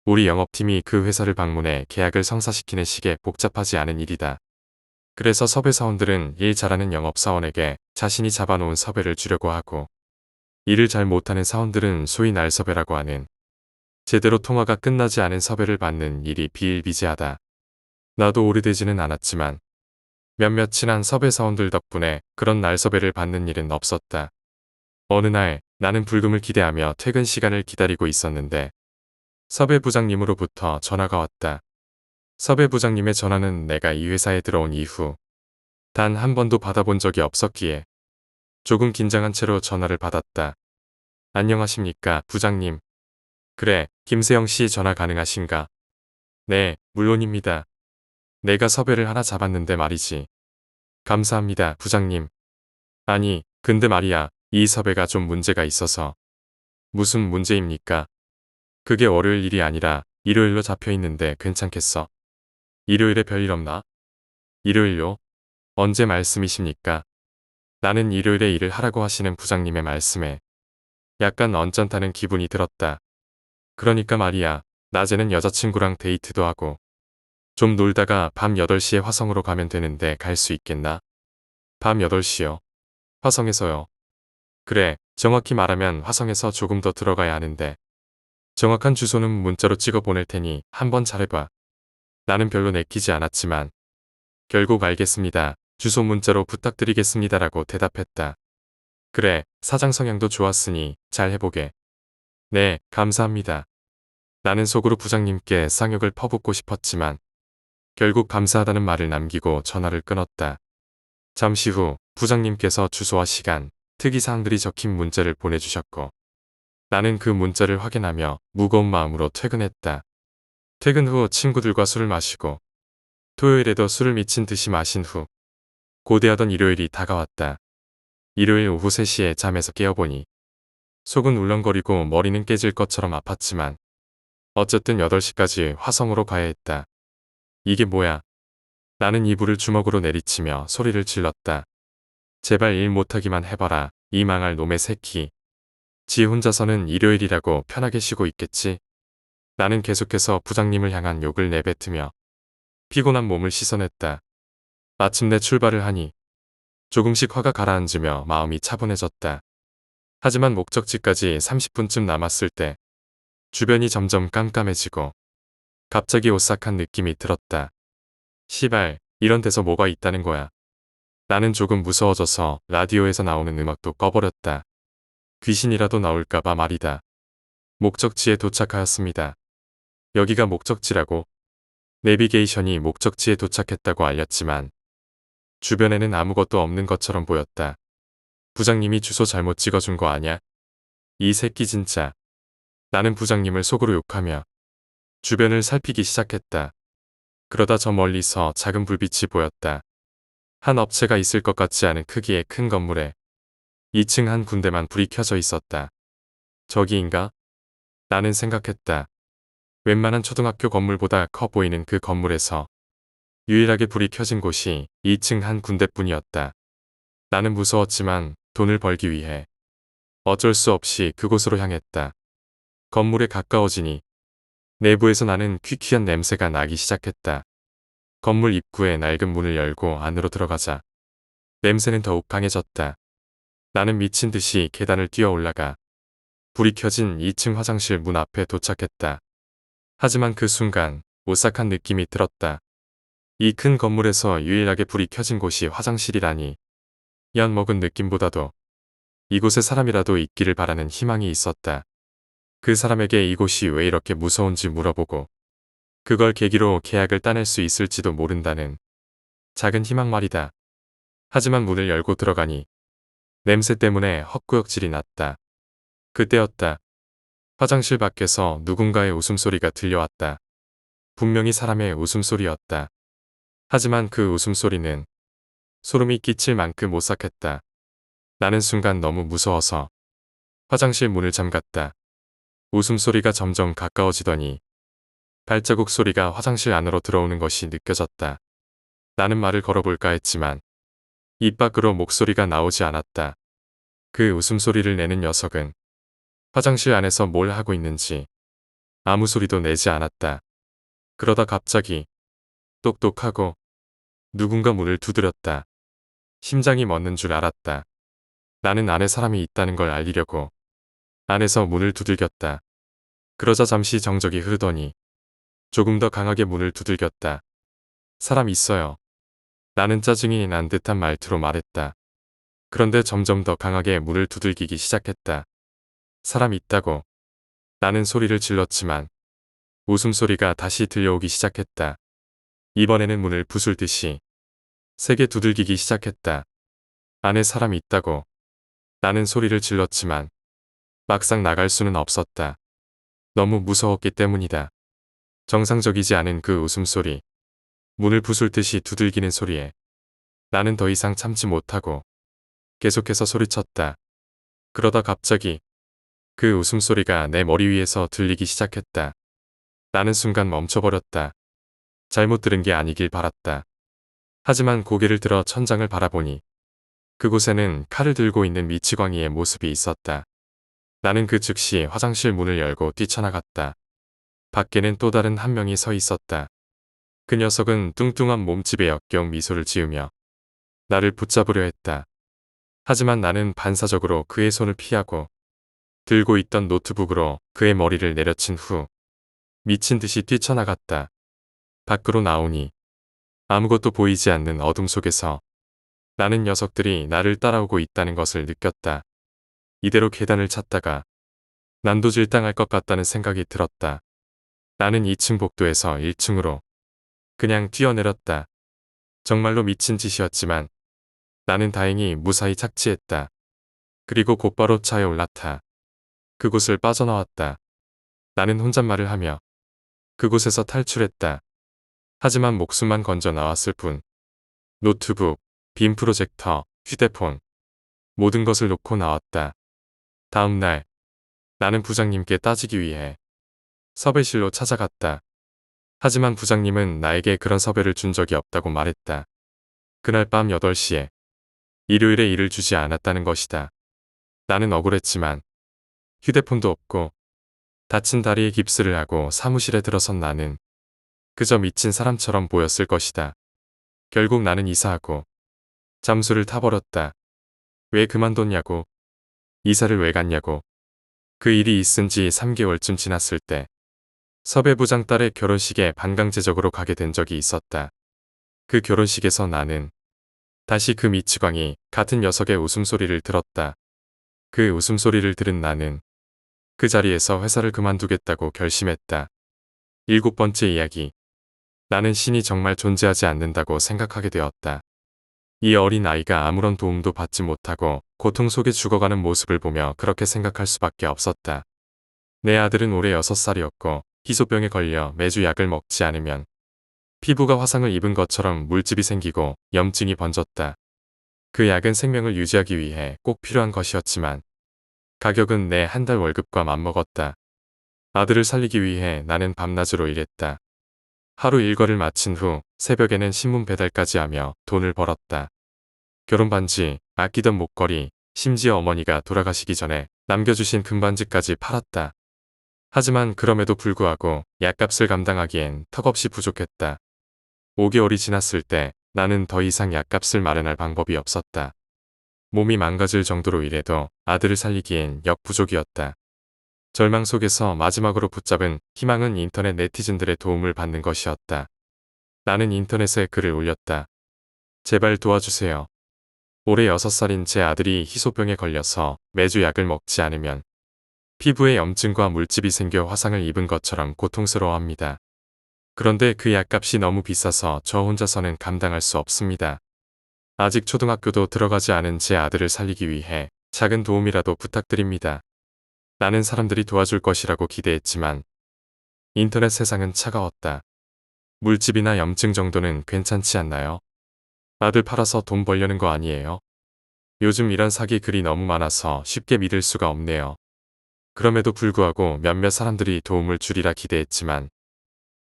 우리 영업팀이 그 회사를 방문해 계약을 성사시키는 식의 복잡하지 않은 일이다. 그래서 섭외사원들은 일 잘하는 영업사원에게 자신이 잡아놓은 섭외를 주려고 하고 일을 잘 못하는 사원들은 소위 날섭외라고 하는 제대로 통화가 끝나지 않은 섭외를 받는 일이 비일비재하다. 나도 오래되지는 않았지만 몇몇 친한 섭외사원들 덕분에 그런 날섭외를 받는 일은 없었다. 어느 날 나는 불금을 기대하며 퇴근 시간을 기다리고 있었는데 섭외부장님으로부터 전화가 왔다. 섭외부장님의 전화는 내가 이 회사에 들어온 이후 단 한 번도 받아본 적이 없었기에 조금 긴장한 채로 전화를 받았다. 안녕하십니까, 부장님. 그래, 김세영 씨 전화 가능하신가? 네, 물론입니다. 내가 섭외를 하나 잡았는데 말이지. 감사합니다, 부장님. 아니, 근데 말이야, 이 섭외가 좀 문제가 있어서. 무슨 문제입니까? 그게 월요일 일이 아니라 일요일로 잡혀 있는데 괜찮겠어? 일요일에 별일 없나? 일요일요? 언제 말씀이십니까? 나는 일요일에 일을 하라고 하시는 부장님의 말씀에 약간 언짢다는 기분이 들었다. 그러니까 말이야, 낮에는 여자친구랑 데이트도 하고 좀 놀다가 밤 8시에 화성으로 가면 되는데 갈 수 있겠나? 밤 8시요? 화성에서요? 그래, 정확히 말하면 화성에서 조금 더 들어가야 하는데 정확한 주소는 문자로 찍어 보낼 테니 한번 잘해봐. 나는 별로 내키지 않았지만 결국 알겠습니다. 주소 문자로 부탁드리겠습니다라고 대답했다. 그래, 사장 성향도 좋았으니 잘 해보게. 네, 감사합니다. 나는 속으로 부장님께 쌍욕을 퍼붓고 싶었지만 결국 감사하다는 말을 남기고 전화를 끊었다. 잠시 후 부장님께서 주소와 시간, 특이사항들이 적힌 문자를 보내주셨고 나는 그 문자를 확인하며 무거운 마음으로 퇴근했다. 퇴근 후 친구들과 술을 마시고 토요일에도 술을 미친 듯이 마신 후 고대하던 일요일이 다가왔다. 일요일 오후 3시에 잠에서 깨어보니 속은 울렁거리고 머리는 깨질 것처럼 아팠지만 어쨌든 8시까지 화성으로 가야 했다. 이게 뭐야? 나는 이불을 주먹으로 내리치며 소리를 질렀다. 제발 일 못하기만 해봐라, 이 망할 놈의 새끼. 지 혼자서는 일요일이라고 편하게 쉬고 있겠지. 나는 계속해서 부장님을 향한 욕을 내뱉으며 피곤한 몸을 씻어냈다. 마침내 출발을 하니 조금씩 화가 가라앉으며 마음이 차분해졌다. 하지만 목적지까지 30분쯤 남았을 때 주변이 점점 깜깜해지고 갑자기 오싹한 느낌이 들었다. 시발, 이런 데서 뭐가 있다는 거야. 나는 조금 무서워져서 라디오에서 나오는 음악도 꺼버렸다. 귀신이라도 나올까봐 말이다. 목적지에 도착하였습니다. 여기가 목적지라고? 내비게이션이 목적지에 도착했다고 알렸지만 주변에는 아무것도 없는 것처럼 보였다. 부장님이 주소 잘못 찍어준 거 아냐? 이 새끼 진짜. 나는 부장님을 속으로 욕하며 주변을 살피기 시작했다. 그러다 저 멀리서 작은 불빛이 보였다. 한 업체가 있을 것 같지 않은 크기의 큰 건물에 2층 한 군데만 불이 켜져 있었다. 저기인가? 나는 생각했다. 웬만한 초등학교 건물보다 커 보이는 그 건물에서 유일하게 불이 켜진 곳이 2층 한 군데뿐이었다. 나는 무서웠지만 돈을 벌기 위해 어쩔 수 없이 그곳으로 향했다. 건물에 가까워지니 내부에서 나는 퀴퀴한 냄새가 나기 시작했다. 건물 입구에 낡은 문을 열고 안으로 들어가자 냄새는 더욱 강해졌다. 나는 미친 듯이 계단을 뛰어 올라가 불이 켜진 2층 화장실 문 앞에 도착했다. 하지만 그 순간 오싹한 느낌이 들었다. 이 큰 건물에서 유일하게 불이 켜진 곳이 화장실이라니. 엿먹은 느낌보다도 이곳에 사람이라도 있기를 바라는 희망이 있었다. 그 사람에게 이곳이 왜 이렇게 무서운지 물어보고 그걸 계기로 계약을 따낼 수 있을지도 모른다는 작은 희망 말이다. 하지만 문을 열고 들어가니 냄새 때문에 헛구역질이 났다. 그때였다. 화장실 밖에서 누군가의 웃음소리가 들려왔다. 분명히 사람의 웃음소리였다. 하지만 그 웃음소리는 소름이 끼칠 만큼 오싹했다. 나는 순간 너무 무서워서 화장실 문을 잠갔다. 웃음소리가 점점 가까워지더니 발자국 소리가 화장실 안으로 들어오는 것이 느껴졌다. 나는 말을 걸어볼까 했지만 입 밖으로 목소리가 나오지 않았다. 그 웃음소리를 내는 녀석은 화장실 안에서 뭘 하고 있는지 아무 소리도 내지 않았다. 그러다 갑자기 똑똑하고 누군가 문을 두드렸다. 심장이 멎는 줄 알았다. 나는 안에 사람이 있다는 걸 알리려고 안에서 문을 두들겼다. 그러자 잠시 정적이 흐르더니 조금 더 강하게 문을 두들겼다. 사람 있어요. 나는 짜증이 난 듯한 말투로 말했다. 그런데 점점 더 강하게 문을 두들기기 시작했다. 사람 있다고. 나는 소리를 질렀지만 웃음소리가 다시 들려오기 시작했다. 이번에는 문을 부술듯이 세게 두들기기 시작했다. 안에 사람 있다고. 나는 소리를 질렀지만 막상 나갈 수는 없었다. 너무 무서웠기 때문이다. 정상적이지 않은 그 웃음소리. 문을 부술듯이 두들기는 소리에 나는 더 이상 참지 못하고 계속해서 소리쳤다. 그러다 갑자기 그 웃음소리가 내 머리 위에서 들리기 시작했다. 나는 순간 멈춰버렸다. 잘못 들은 게 아니길 바랐다. 하지만 고개를 들어 천장을 바라보니 그곳에는 칼을 들고 있는 미치광이의 모습이 있었다. 나는 그 즉시 화장실 문을 열고 뛰쳐나갔다. 밖에는 또 다른 한 명이 서 있었다. 그 녀석은 뚱뚱한 몸집에 역겨운 미소를 지으며 나를 붙잡으려 했다. 하지만 나는 반사적으로 그의 손을 피하고 들고 있던 노트북으로 그의 머리를 내려친 후 미친 듯이 뛰쳐나갔다. 밖으로 나오니 아무것도 보이지 않는 어둠 속에서 나는 녀석들이 나를 따라오고 있다는 것을 느꼈다. 이대로 계단을 찾다가 난도질당할 것 같다는 생각이 들었다. 나는 2층 복도에서 1층으로 그냥 뛰어내렸다. 정말로 미친 짓이었지만 나는 다행히 무사히 착지했다. 그리고 곧바로 차에 올라타 그곳을 빠져나왔다. 나는 혼잣말을 하며 그곳에서 탈출했다. 하지만 목숨만 건져 나왔을 뿐. 노트북, 빔 프로젝터, 휴대폰 모든 것을 놓고 나왔다. 다음 날 나는 부장님께 따지기 위해 섭외실로 찾아갔다. 하지만 부장님은 나에게 그런 섭외를 준 적이 없다고 말했다. 그날 밤 8시에 일요일에 일을 주지 않았다는 것이다. 나는 억울했지만 휴대폰도 없고 다친 다리에 깁스를 하고 사무실에 들어선 나는 그저 미친 사람처럼 보였을 것이다. 결국 나는 이사하고 잠수를 타버렸다. 왜 그만뒀냐고. 이사를 왜 갔냐고. 그 일이 있은 지 3개월쯤 지났을 때 섭외부장 딸의 결혼식에 반강제적으로 가게 된 적이 있었다. 그 결혼식에서 나는 다시 그 미치광이 같은 녀석의 웃음소리를 들었다. 그 웃음소리를 들은 나는 그 자리에서 회사를 그만두겠다고 결심했다. 7번째 이야기. 나는 신이 정말 존재하지 않는다고 생각하게 되었다. 이 어린 아이가 아무런 도움도 받지 못하고 고통 속에 죽어가는 모습을 보며 그렇게 생각할 수밖에 없었다. 내 아들은 올해 6살이었고 희소병에 걸려 매주 약을 먹지 않으면 피부가 화상을 입은 것처럼 물집이 생기고 염증이 번졌다. 그 약은 생명을 유지하기 위해 꼭 필요한 것이었지만 가격은 내 한 달 월급과 맞먹었다. 아들을 살리기 위해 나는 밤낮으로 일했다. 하루 일과를 마친 후 새벽에는 신문 배달까지 하며 돈을 벌었다. 결혼 반지, 아끼던 목걸이, 심지어 어머니가 돌아가시기 전에 남겨주신 금반지까지 팔았다. 하지만 그럼에도 불구하고 약값을 감당하기엔 턱없이 부족했다. 5개월이 지났을 때 나는 더 이상 약값을 마련할 방법이 없었다. 몸이 망가질 정도로 일해도 아들을 살리기엔 역부족이었다. 절망 속에서 마지막으로 붙잡은 희망은 인터넷 네티즌들의 도움을 받는 것이었다. 나는 인터넷에 글을 올렸다. 제발 도와주세요. 올해 6살인 제 아들이 희소병에 걸려서 매주 약을 먹지 않으면 피부에 염증과 물집이 생겨 화상을 입은 것처럼 고통스러워합니다. 그런데 그 약값이 너무 비싸서 저 혼자서는 감당할 수 없습니다. 아직 초등학교도 들어가지 않은 제 아들을 살리기 위해 작은 도움이라도 부탁드립니다. 나는 사람들이 도와줄 것이라고 기대했지만 인터넷 세상은 차가웠다. 물집이나 염증 정도는 괜찮지 않나요? 아들 팔아서 돈 벌려는 거 아니에요? 요즘 이런 사기 글이 너무 많아서 쉽게 믿을 수가 없네요. 그럼에도 불구하고 몇몇 사람들이 도움을 주리라 기대했지만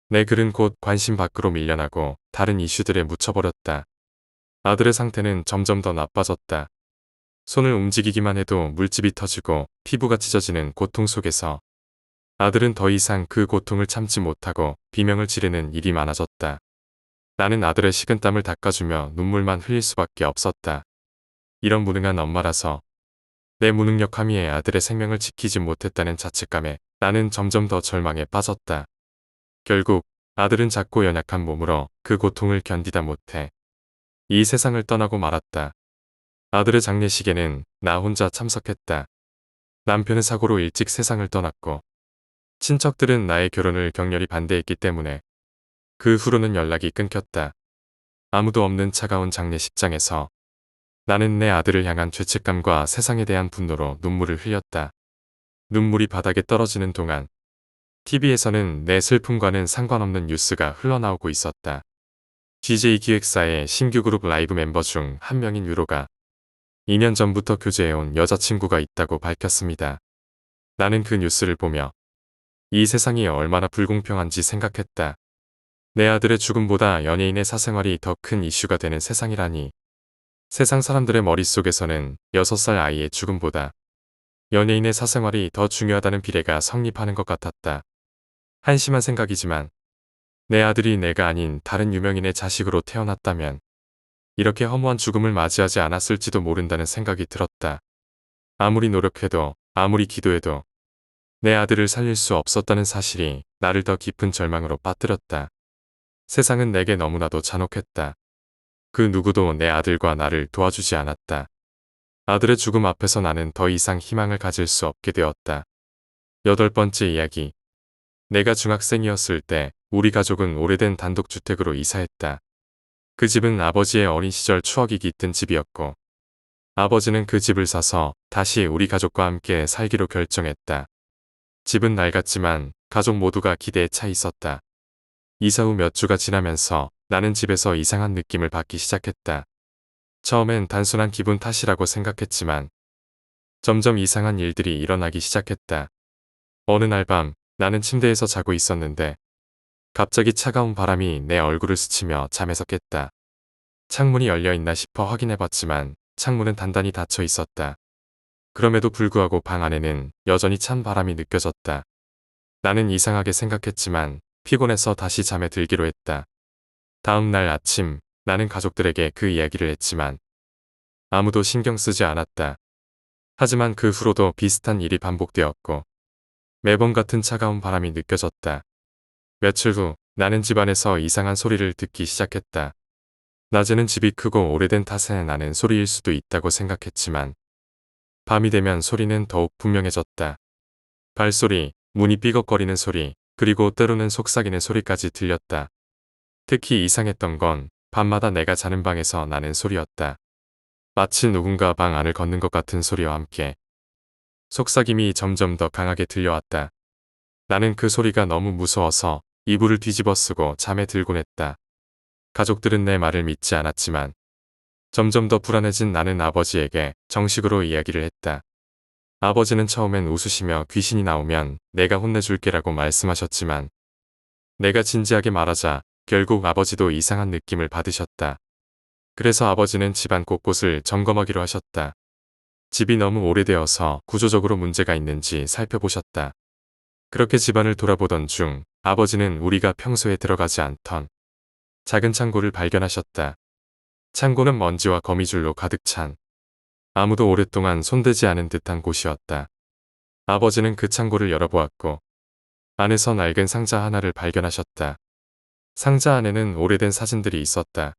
내 글은 곧 관심 밖으로 밀려나고 다른 이슈들에 묻혀버렸다. 아들의 상태는 점점 더 나빠졌다. 손을 움직이기만 해도 물집이 터지고 피부가 찢어지는 고통 속에서 아들은 더 이상 그 고통을 참지 못하고 비명을 지르는 일이 많아졌다. 나는 아들의 식은땀을 닦아주며 눈물만 흘릴 수밖에 없었다. 이런 무능한 엄마라서 내 무능력 함의에 아들의 생명을 지키지 못했다는 자책감에 나는 점점 더 절망에 빠졌다. 결국 아들은 작고 연약한 몸으로 그 고통을 견디다 못해 이 세상을 떠나고 말았다. 아들의 장례식에는 나 혼자 참석했다. 남편의 사고로 일찍 세상을 떠났고 친척들은 나의 결혼을 격렬히 반대했기 때문에 그 후로는 연락이 끊겼다. 아무도 없는 차가운 장례식장에서 나는 내 아들을 향한 죄책감과 세상에 대한 분노로 눈물을 흘렸다. 눈물이 바닥에 떨어지는 동안 TV에서는 내 슬픔과는 상관없는 뉴스가 흘러나오고 있었다. DJ 기획사의 신규 그룹 라이브 멤버 중 한 명인 유로가 2년 전부터 교제해온 여자친구가 있다고 밝혔습니다. 나는 그 뉴스를 보며 이 세상이 얼마나 불공평한지 생각했다. 내 아들의 죽음보다 연예인의 사생활이 더 큰 이슈가 되는 세상이라니. 세상 사람들의 머릿속에서는 6살 아이의 죽음보다 연예인의 사생활이 더 중요하다는 비례가 성립하는 것 같았다. 한심한 생각이지만 내 아들이 내가 아닌 다른 유명인의 자식으로 태어났다면 이렇게 허무한 죽음을 맞이하지 않았을지도 모른다는 생각이 들었다. 아무리 노력해도 아무리 기도해도 내 아들을 살릴 수 없었다는 사실이 나를 더 깊은 절망으로 빠뜨렸다. 세상은 내게 너무나도 잔혹했다. 그 누구도 내 아들과 나를 도와주지 않았다. 아들의 죽음 앞에서 나는 더 이상 희망을 가질 수 없게 되었다. 8번째 이야기. 내가 중학생이었을 때 우리 가족은 오래된 단독주택으로 이사했다. 그 집은 아버지의 어린 시절 추억이 깃든 집이었고 아버지는 그 집을 사서 다시 우리 가족과 함께 살기로 결정했다. 집은 낡았지만 가족 모두가 기대에 차 있었다. 이사 후 몇 주가 지나면서 나는 집에서 이상한 느낌을 받기 시작했다. 처음엔 단순한 기분 탓이라고 생각했지만 점점 이상한 일들이 일어나기 시작했다. 어느 날 밤 나는 침대에서 자고 있었는데 갑자기 차가운 바람이 내 얼굴을 스치며 잠에서 깼다. 창문이 열려있나 싶어 확인해봤지만 창문은 단단히 닫혀 있었다. 그럼에도 불구하고 방 안에는 여전히 찬 바람이 느껴졌다. 나는 이상하게 생각했지만 피곤해서 다시 잠에 들기로 했다. 다음 날 아침 나는 가족들에게 그 이야기를 했지만 아무도 신경 쓰지 않았다. 하지만 그 후로도 비슷한 일이 반복되었고 매번 같은 차가운 바람이 느껴졌다. 며칠 후 나는 집안에서 이상한 소리를 듣기 시작했다. 낮에는 집이 크고 오래된 탓에 나는 소리일 수도 있다고 생각했지만 밤이 되면 소리는 더욱 분명해졌다. 발소리, 문이 삐걱거리는 소리, 그리고 때로는 속삭이는 소리까지 들렸다. 특히 이상했던 건 밤마다 내가 자는 방에서 나는 소리였다. 마치 누군가 방 안을 걷는 것 같은 소리와 함께 속삭임이 점점 더 강하게 들려왔다. 나는 그 소리가 너무 무서워서 이불을 뒤집어 쓰고 잠에 들곤 했다. 가족들은 내 말을 믿지 않았지만 점점 더 불안해진 나는 아버지에게 정식으로 이야기를 했다. 아버지는 처음엔 웃으시며 귀신이 나오면 내가 혼내줄게라고 말씀하셨지만 내가 진지하게 말하자 결국 아버지도 이상한 느낌을 받으셨다. 그래서 아버지는 집안 곳곳을 점검하기로 하셨다. 집이 너무 오래되어서 구조적으로 문제가 있는지 살펴보셨다. 그렇게 집안을 돌아보던 중 아버지는 우리가 평소에 들어가지 않던 작은 창고를 발견하셨다. 창고는 먼지와 거미줄로 가득 찬 아무도 오랫동안 손대지 않은 듯한 곳이었다. 아버지는 그 창고를 열어보았고 안에서 낡은 상자 하나를 발견하셨다. 상자 안에는 오래된 사진들이 있었다.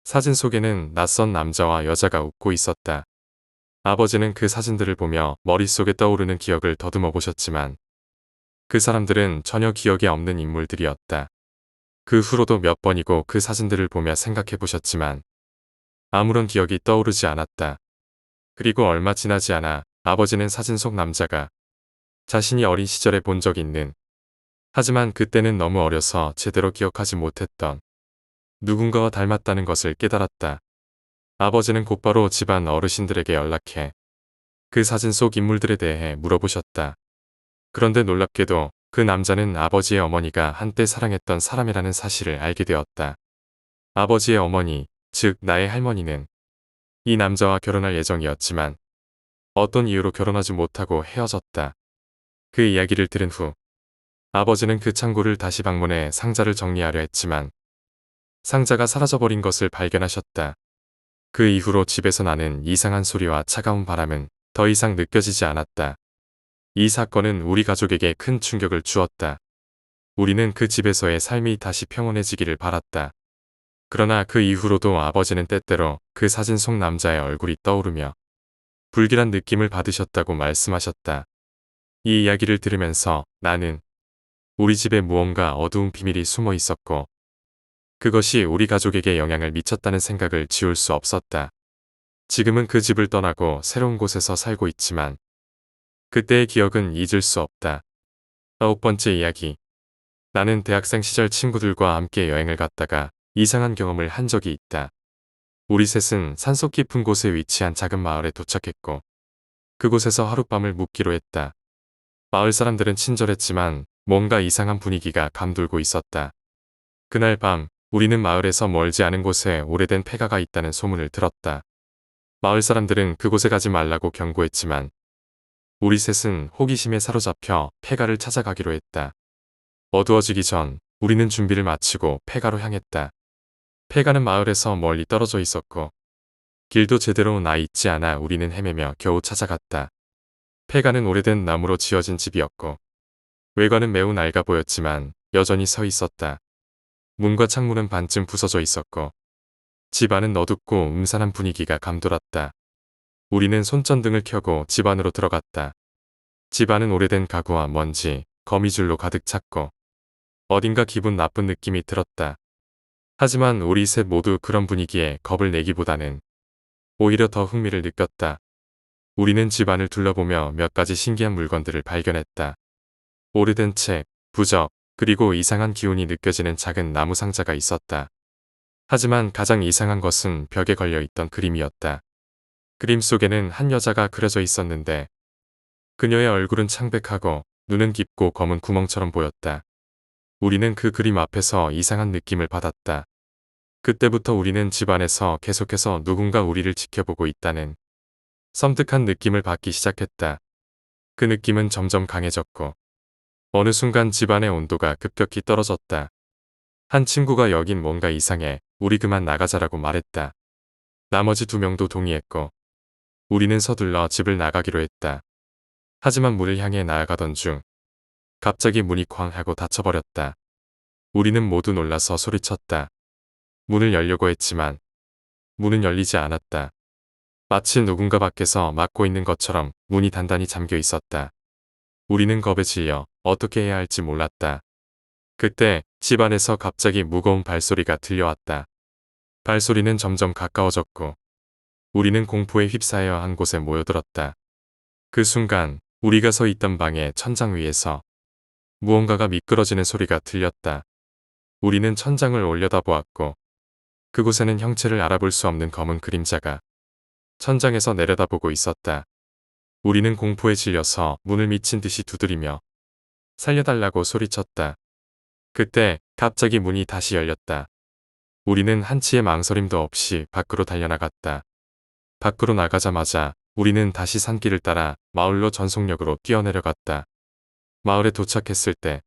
사진 속에는 낯선 남자와 여자가 웃고 있었다. 아버지는 그 사진들을 보며 머릿속에 떠오르는 기억을 더듬어 보셨지만 그 사람들은 전혀 기억에 없는 인물들이었다. 그 후로도 몇 번이고 그 사진들을 보며 생각해 보셨지만 아무런 기억이 떠오르지 않았다. 그리고 얼마 지나지 않아 아버지는 사진 속 남자가 자신이 어린 시절에 본 적 있는, 하지만 그때는 너무 어려서 제대로 기억하지 못했던 누군가와 닮았다는 것을 깨달았다. 아버지는 곧바로 집안 어르신들에게 연락해 그 사진 속 인물들에 대해 물어보셨다. 그런데 놀랍게도 그 남자는 아버지의 어머니가 한때 사랑했던 사람이라는 사실을 알게 되었다. 아버지의 어머니, 즉 나의 할머니는 이 남자와 결혼할 예정이었지만 어떤 이유로 결혼하지 못하고 헤어졌다. 그 이야기를 들은 후 아버지는 그 창고를 다시 방문해 상자를 정리하려 했지만 상자가 사라져버린 것을 발견하셨다. 그 이후로 집에서 나는 이상한 소리와 차가운 바람은 더 이상 느껴지지 않았다. 이 사건은 우리 가족에게 큰 충격을 주었다. 우리는 그 집에서의 삶이 다시 평온해지기를 바랐다. 그러나 그 이후로도 아버지는 때때로 그 사진 속 남자의 얼굴이 떠오르며 불길한 느낌을 받으셨다고 말씀하셨다. 이 이야기를 들으면서 나는 우리 집에 무언가 어두운 비밀이 숨어 있었고 그것이 우리 가족에게 영향을 미쳤다는 생각을 지울 수 없었다. 지금은 그 집을 떠나고 새로운 곳에서 살고 있지만 그때의 기억은 잊을 수 없다. 9번째 이야기. 나는 대학생 시절 친구들과 함께 여행을 갔다가 이상한 경험을 한 적이 있다. 우리 셋은 산속 깊은 곳에 위치한 작은 마을에 도착했고 그곳에서 하룻밤을 묵기로 했다. 마을 사람들은 친절했지만 뭔가 이상한 분위기가 감돌고 있었다. 그날 밤 우리는 마을에서 멀지 않은 곳에 오래된 폐가가 있다는 소문을 들었다. 마을 사람들은 그곳에 가지 말라고 경고했지만 우리 셋은 호기심에 사로잡혀 폐가를 찾아가기로 했다. 어두워지기 전 우리는 준비를 마치고 폐가로 향했다. 폐가는 마을에서 멀리 떨어져 있었고 길도 제대로 나 있지 않아 우리는 헤매며 겨우 찾아갔다. 폐가는 오래된 나무로 지어진 집이었고 외관은 매우 낡아 보였지만 여전히 서 있었다. 문과 창문은 반쯤 부서져 있었고 집 안은 어둡고 음산한 분위기가 감돌았다. 우리는 손전등을 켜고 집 안으로 들어갔다. 집 안은 오래된 가구와 먼지, 거미줄로 가득 찼고 어딘가 기분 나쁜 느낌이 들었다. 하지만 우리 셋 모두 그런 분위기에 겁을 내기보다는 오히려 더 흥미를 느꼈다. 우리는 집 안을 둘러보며 몇 가지 신기한 물건들을 발견했다. 오래된 책, 부적, 그리고 이상한 기운이 느껴지는 작은 나무 상자가 있었다. 하지만 가장 이상한 것은 벽에 걸려있던 그림이었다. 그림 속에는 한 여자가 그려져 있었는데 그녀의 얼굴은 창백하고 눈은 깊고 검은 구멍처럼 보였다. 우리는 그 그림 앞에서 이상한 느낌을 받았다. 그때부터 우리는 집 안에서 계속해서 누군가 우리를 지켜보고 있다는 섬뜩한 느낌을 받기 시작했다. 그 느낌은 점점 강해졌고 어느 순간 집안의 온도가 급격히 떨어졌다. 한 친구가 여긴 뭔가 이상해. 우리 그만 나가자라고 말했다. 나머지 2명도 동의했고 우리는 서둘러 집을 나가기로 했다. 하지만 문을 향해 나아가던 중 갑자기 문이 쾅 하고 닫혀버렸다. 우리는 모두 놀라서 소리쳤다. 문을 열려고 했지만 문은 열리지 않았다. 마치 누군가 밖에서 막고 있는 것처럼 문이 단단히 잠겨 있었다. 우리는 겁에 질려 어떻게 해야 할지 몰랐다. 그때 집 안에서 갑자기 무거운 발소리가 들려왔다. 발소리는 점점 가까워졌고 우리는 공포에 휩싸여 한 곳에 모여들었다. 그 순간 우리가 서 있던 방의 천장 위에서 무언가가 미끄러지는 소리가 들렸다. 우리는 천장을 올려다보았고 그곳에는 형체를 알아볼 수 없는 검은 그림자가 천장에서 내려다보고 있었다. 우리는 공포에 질려서 문을 미친 듯이 두드리며 살려달라고 소리쳤다. 그때 갑자기 문이 다시 열렸다. 우리는 한치의 망설임도 없이 밖으로 달려나갔다. 밖으로 나가자마자 우리는 다시 산길을 따라 마을로 전속력으로 뛰어내려갔다. 마을에 도착했을 때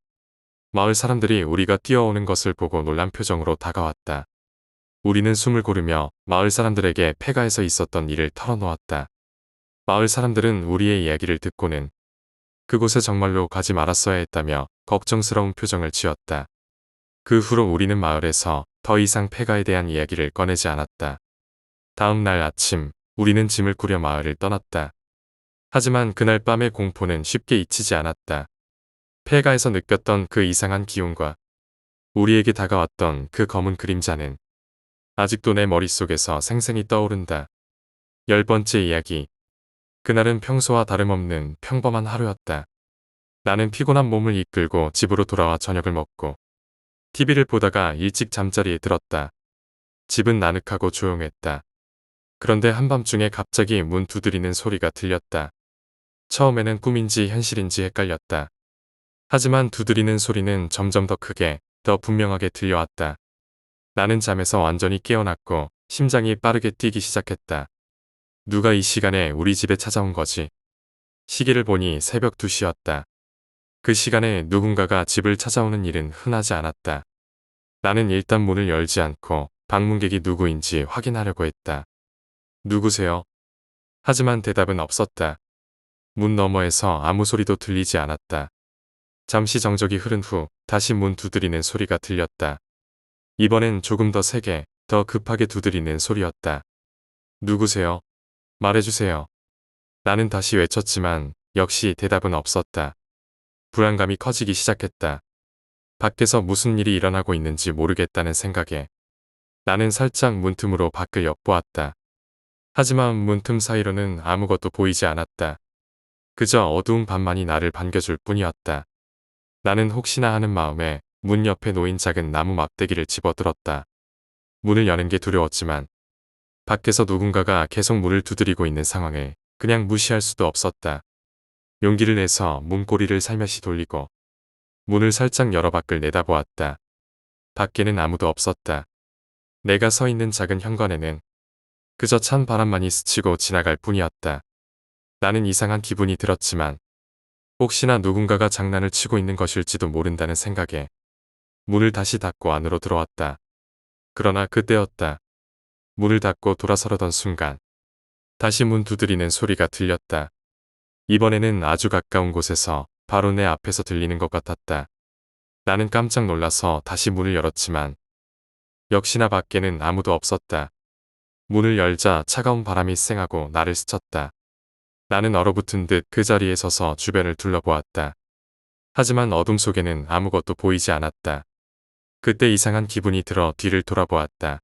마을 사람들이 우리가 뛰어오는 것을 보고 놀란 표정으로 다가왔다. 우리는 숨을 고르며 마을 사람들에게 폐가에서 있었던 일을 털어놓았다. 마을 사람들은 우리의 이야기를 듣고는 그곳에 정말로 가지 말았어야 했다며 걱정스러운 표정을 지었다. 그 후로 우리는 마을에서 더 이상 폐가에 대한 이야기를 꺼내지 않았다. 다음 날 아침 우리는 짐을 꾸려 마을을 떠났다. 하지만 그날 밤의 공포는 쉽게 잊히지 않았다. 폐가에서 느꼈던 그 이상한 기운과 우리에게 다가왔던 그 검은 그림자는 아직도 내 머릿속에서 생생히 떠오른다. 10번째 이야기. 그날은 평소와 다름없는 평범한 하루였다. 나는 피곤한 몸을 이끌고 집으로 돌아와 저녁을 먹고 TV를 보다가 일찍 잠자리에 들었다. 집은 나늑하고 조용했다. 그런데 한밤중에 갑자기 문 두드리는 소리가 들렸다. 처음에는 꿈인지 현실인지 헷갈렸다. 하지만 두드리는 소리는 점점 더 크게, 더 분명하게 들려왔다. 나는 잠에서 완전히 깨어났고 심장이 빠르게 뛰기 시작했다. 누가 이 시간에 우리 집에 찾아온 거지? 시계를 보니 새벽 2시였다. 그 시간에 누군가가 집을 찾아오는 일은 흔하지 않았다. 나는 일단 문을 열지 않고 방문객이 누구인지 확인하려고 했다. 누구세요? 하지만 대답은 없었다. 문 너머에서 아무 소리도 들리지 않았다. 잠시 정적이 흐른 후 다시 문 두드리는 소리가 들렸다. 이번엔 조금 더 세게, 더 급하게 두드리는 소리였다. 누구세요? 말해주세요. 나는 다시 외쳤지만 역시 대답은 없었다. 불안감이 커지기 시작했다. 밖에서 무슨 일이 일어나고 있는지 모르겠다는 생각에 나는 살짝 문틈으로 밖을 엿보았다. 하지만 문틈 사이로는 아무것도 보이지 않았다. 그저 어두운 밤만이 나를 반겨줄 뿐이었다. 나는 혹시나 하는 마음에 문 옆에 놓인 작은 나무 막대기를 집어들었다. 문을 여는 게 두려웠지만 밖에서 누군가가 계속 문을 두드리고 있는 상황을 그냥 무시할 수도 없었다. 용기를 내서 문고리를 살며시 돌리고 문을 살짝 열어 밖을 내다보았다. 밖에는 아무도 없었다. 내가 서 있는 작은 현관에는 그저 찬 바람만이 스치고 지나갈 뿐이었다. 나는 이상한 기분이 들었지만 혹시나 누군가가 장난을 치고 있는 것일지도 모른다는 생각에 문을 다시 닫고 안으로 들어왔다. 그러나 그때였다. 문을 닫고 돌아서려던 순간 다시 문 두드리는 소리가 들렸다. 이번에는 아주 가까운 곳에서 바로 내 앞에서 들리는 것 같았다. 나는 깜짝 놀라서 다시 문을 열었지만 역시나 밖에는 아무도 없었다. 문을 열자 차가운 바람이 쌩하고 나를 스쳤다. 나는 얼어붙은 듯 그 자리에 서서 주변을 둘러보았다. 하지만 어둠 속에는 아무것도 보이지 않았다. 그때 이상한 기분이 들어 뒤를 돌아보았다.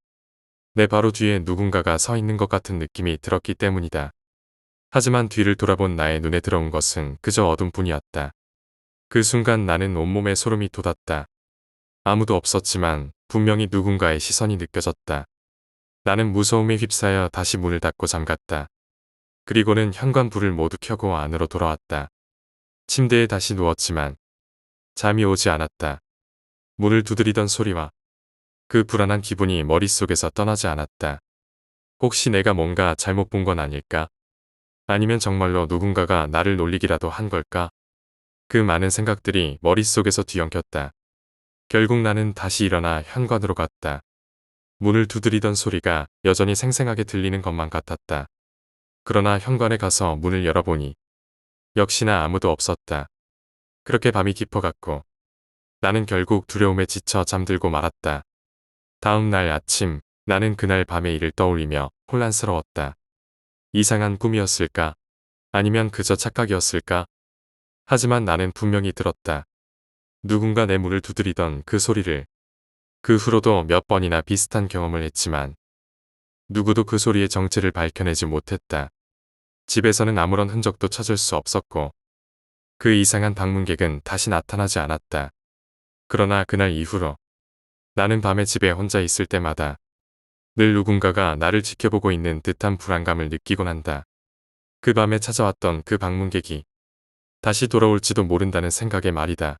내 바로 뒤에 누군가가 서 있는 것 같은 느낌이 들었기 때문이다. 하지만 뒤를 돌아본 나의 눈에 들어온 것은 그저 어둠뿐이었다. 그 순간 나는 온몸에 소름이 돋았다. 아무도 없었지만 분명히 누군가의 시선이 느껴졌다. 나는 무서움에 휩싸여 다시 문을 닫고 잠갔다. 그리고는 현관 불을 모두 켜고 안으로 돌아왔다. 침대에 다시 누웠지만 잠이 오지 않았다. 문을 두드리던 소리와 그 불안한 기분이 머릿속에서 떠나지 않았다. 혹시 내가 뭔가 잘못 본 건 아닐까? 아니면 정말로 누군가가 나를 놀리기라도 한 걸까? 그 많은 생각들이 머릿속에서 뒤엉켰다. 결국 나는 다시 일어나 현관으로 갔다. 문을 두드리던 소리가 여전히 생생하게 들리는 것만 같았다. 그러나 현관에 가서 문을 열어보니 역시나 아무도 없었다. 그렇게 밤이 깊어갔고 나는 결국 두려움에 지쳐 잠들고 말았다. 다음 날 아침 나는 그날 밤의 일을 떠올리며 혼란스러웠다. 이상한 꿈이었을까? 아니면 그저 착각이었을까? 하지만 나는 분명히 들었다. 누군가 내 문을 두드리던 그 소리를. 그 후로도 몇 번이나 비슷한 경험을 했지만 누구도 그 소리의 정체를 밝혀내지 못했다. 집에서는 아무런 흔적도 찾을 수 없었고 그 이상한 방문객은 다시 나타나지 않았다. 그러나 그날 이후로 나는 밤에 집에 혼자 있을 때마다 늘 누군가가 나를 지켜보고 있는 듯한 불안감을 느끼곤 한다. 그 밤에 찾아왔던 그 방문객이 다시 돌아올지도 모른다는 생각에 말이다.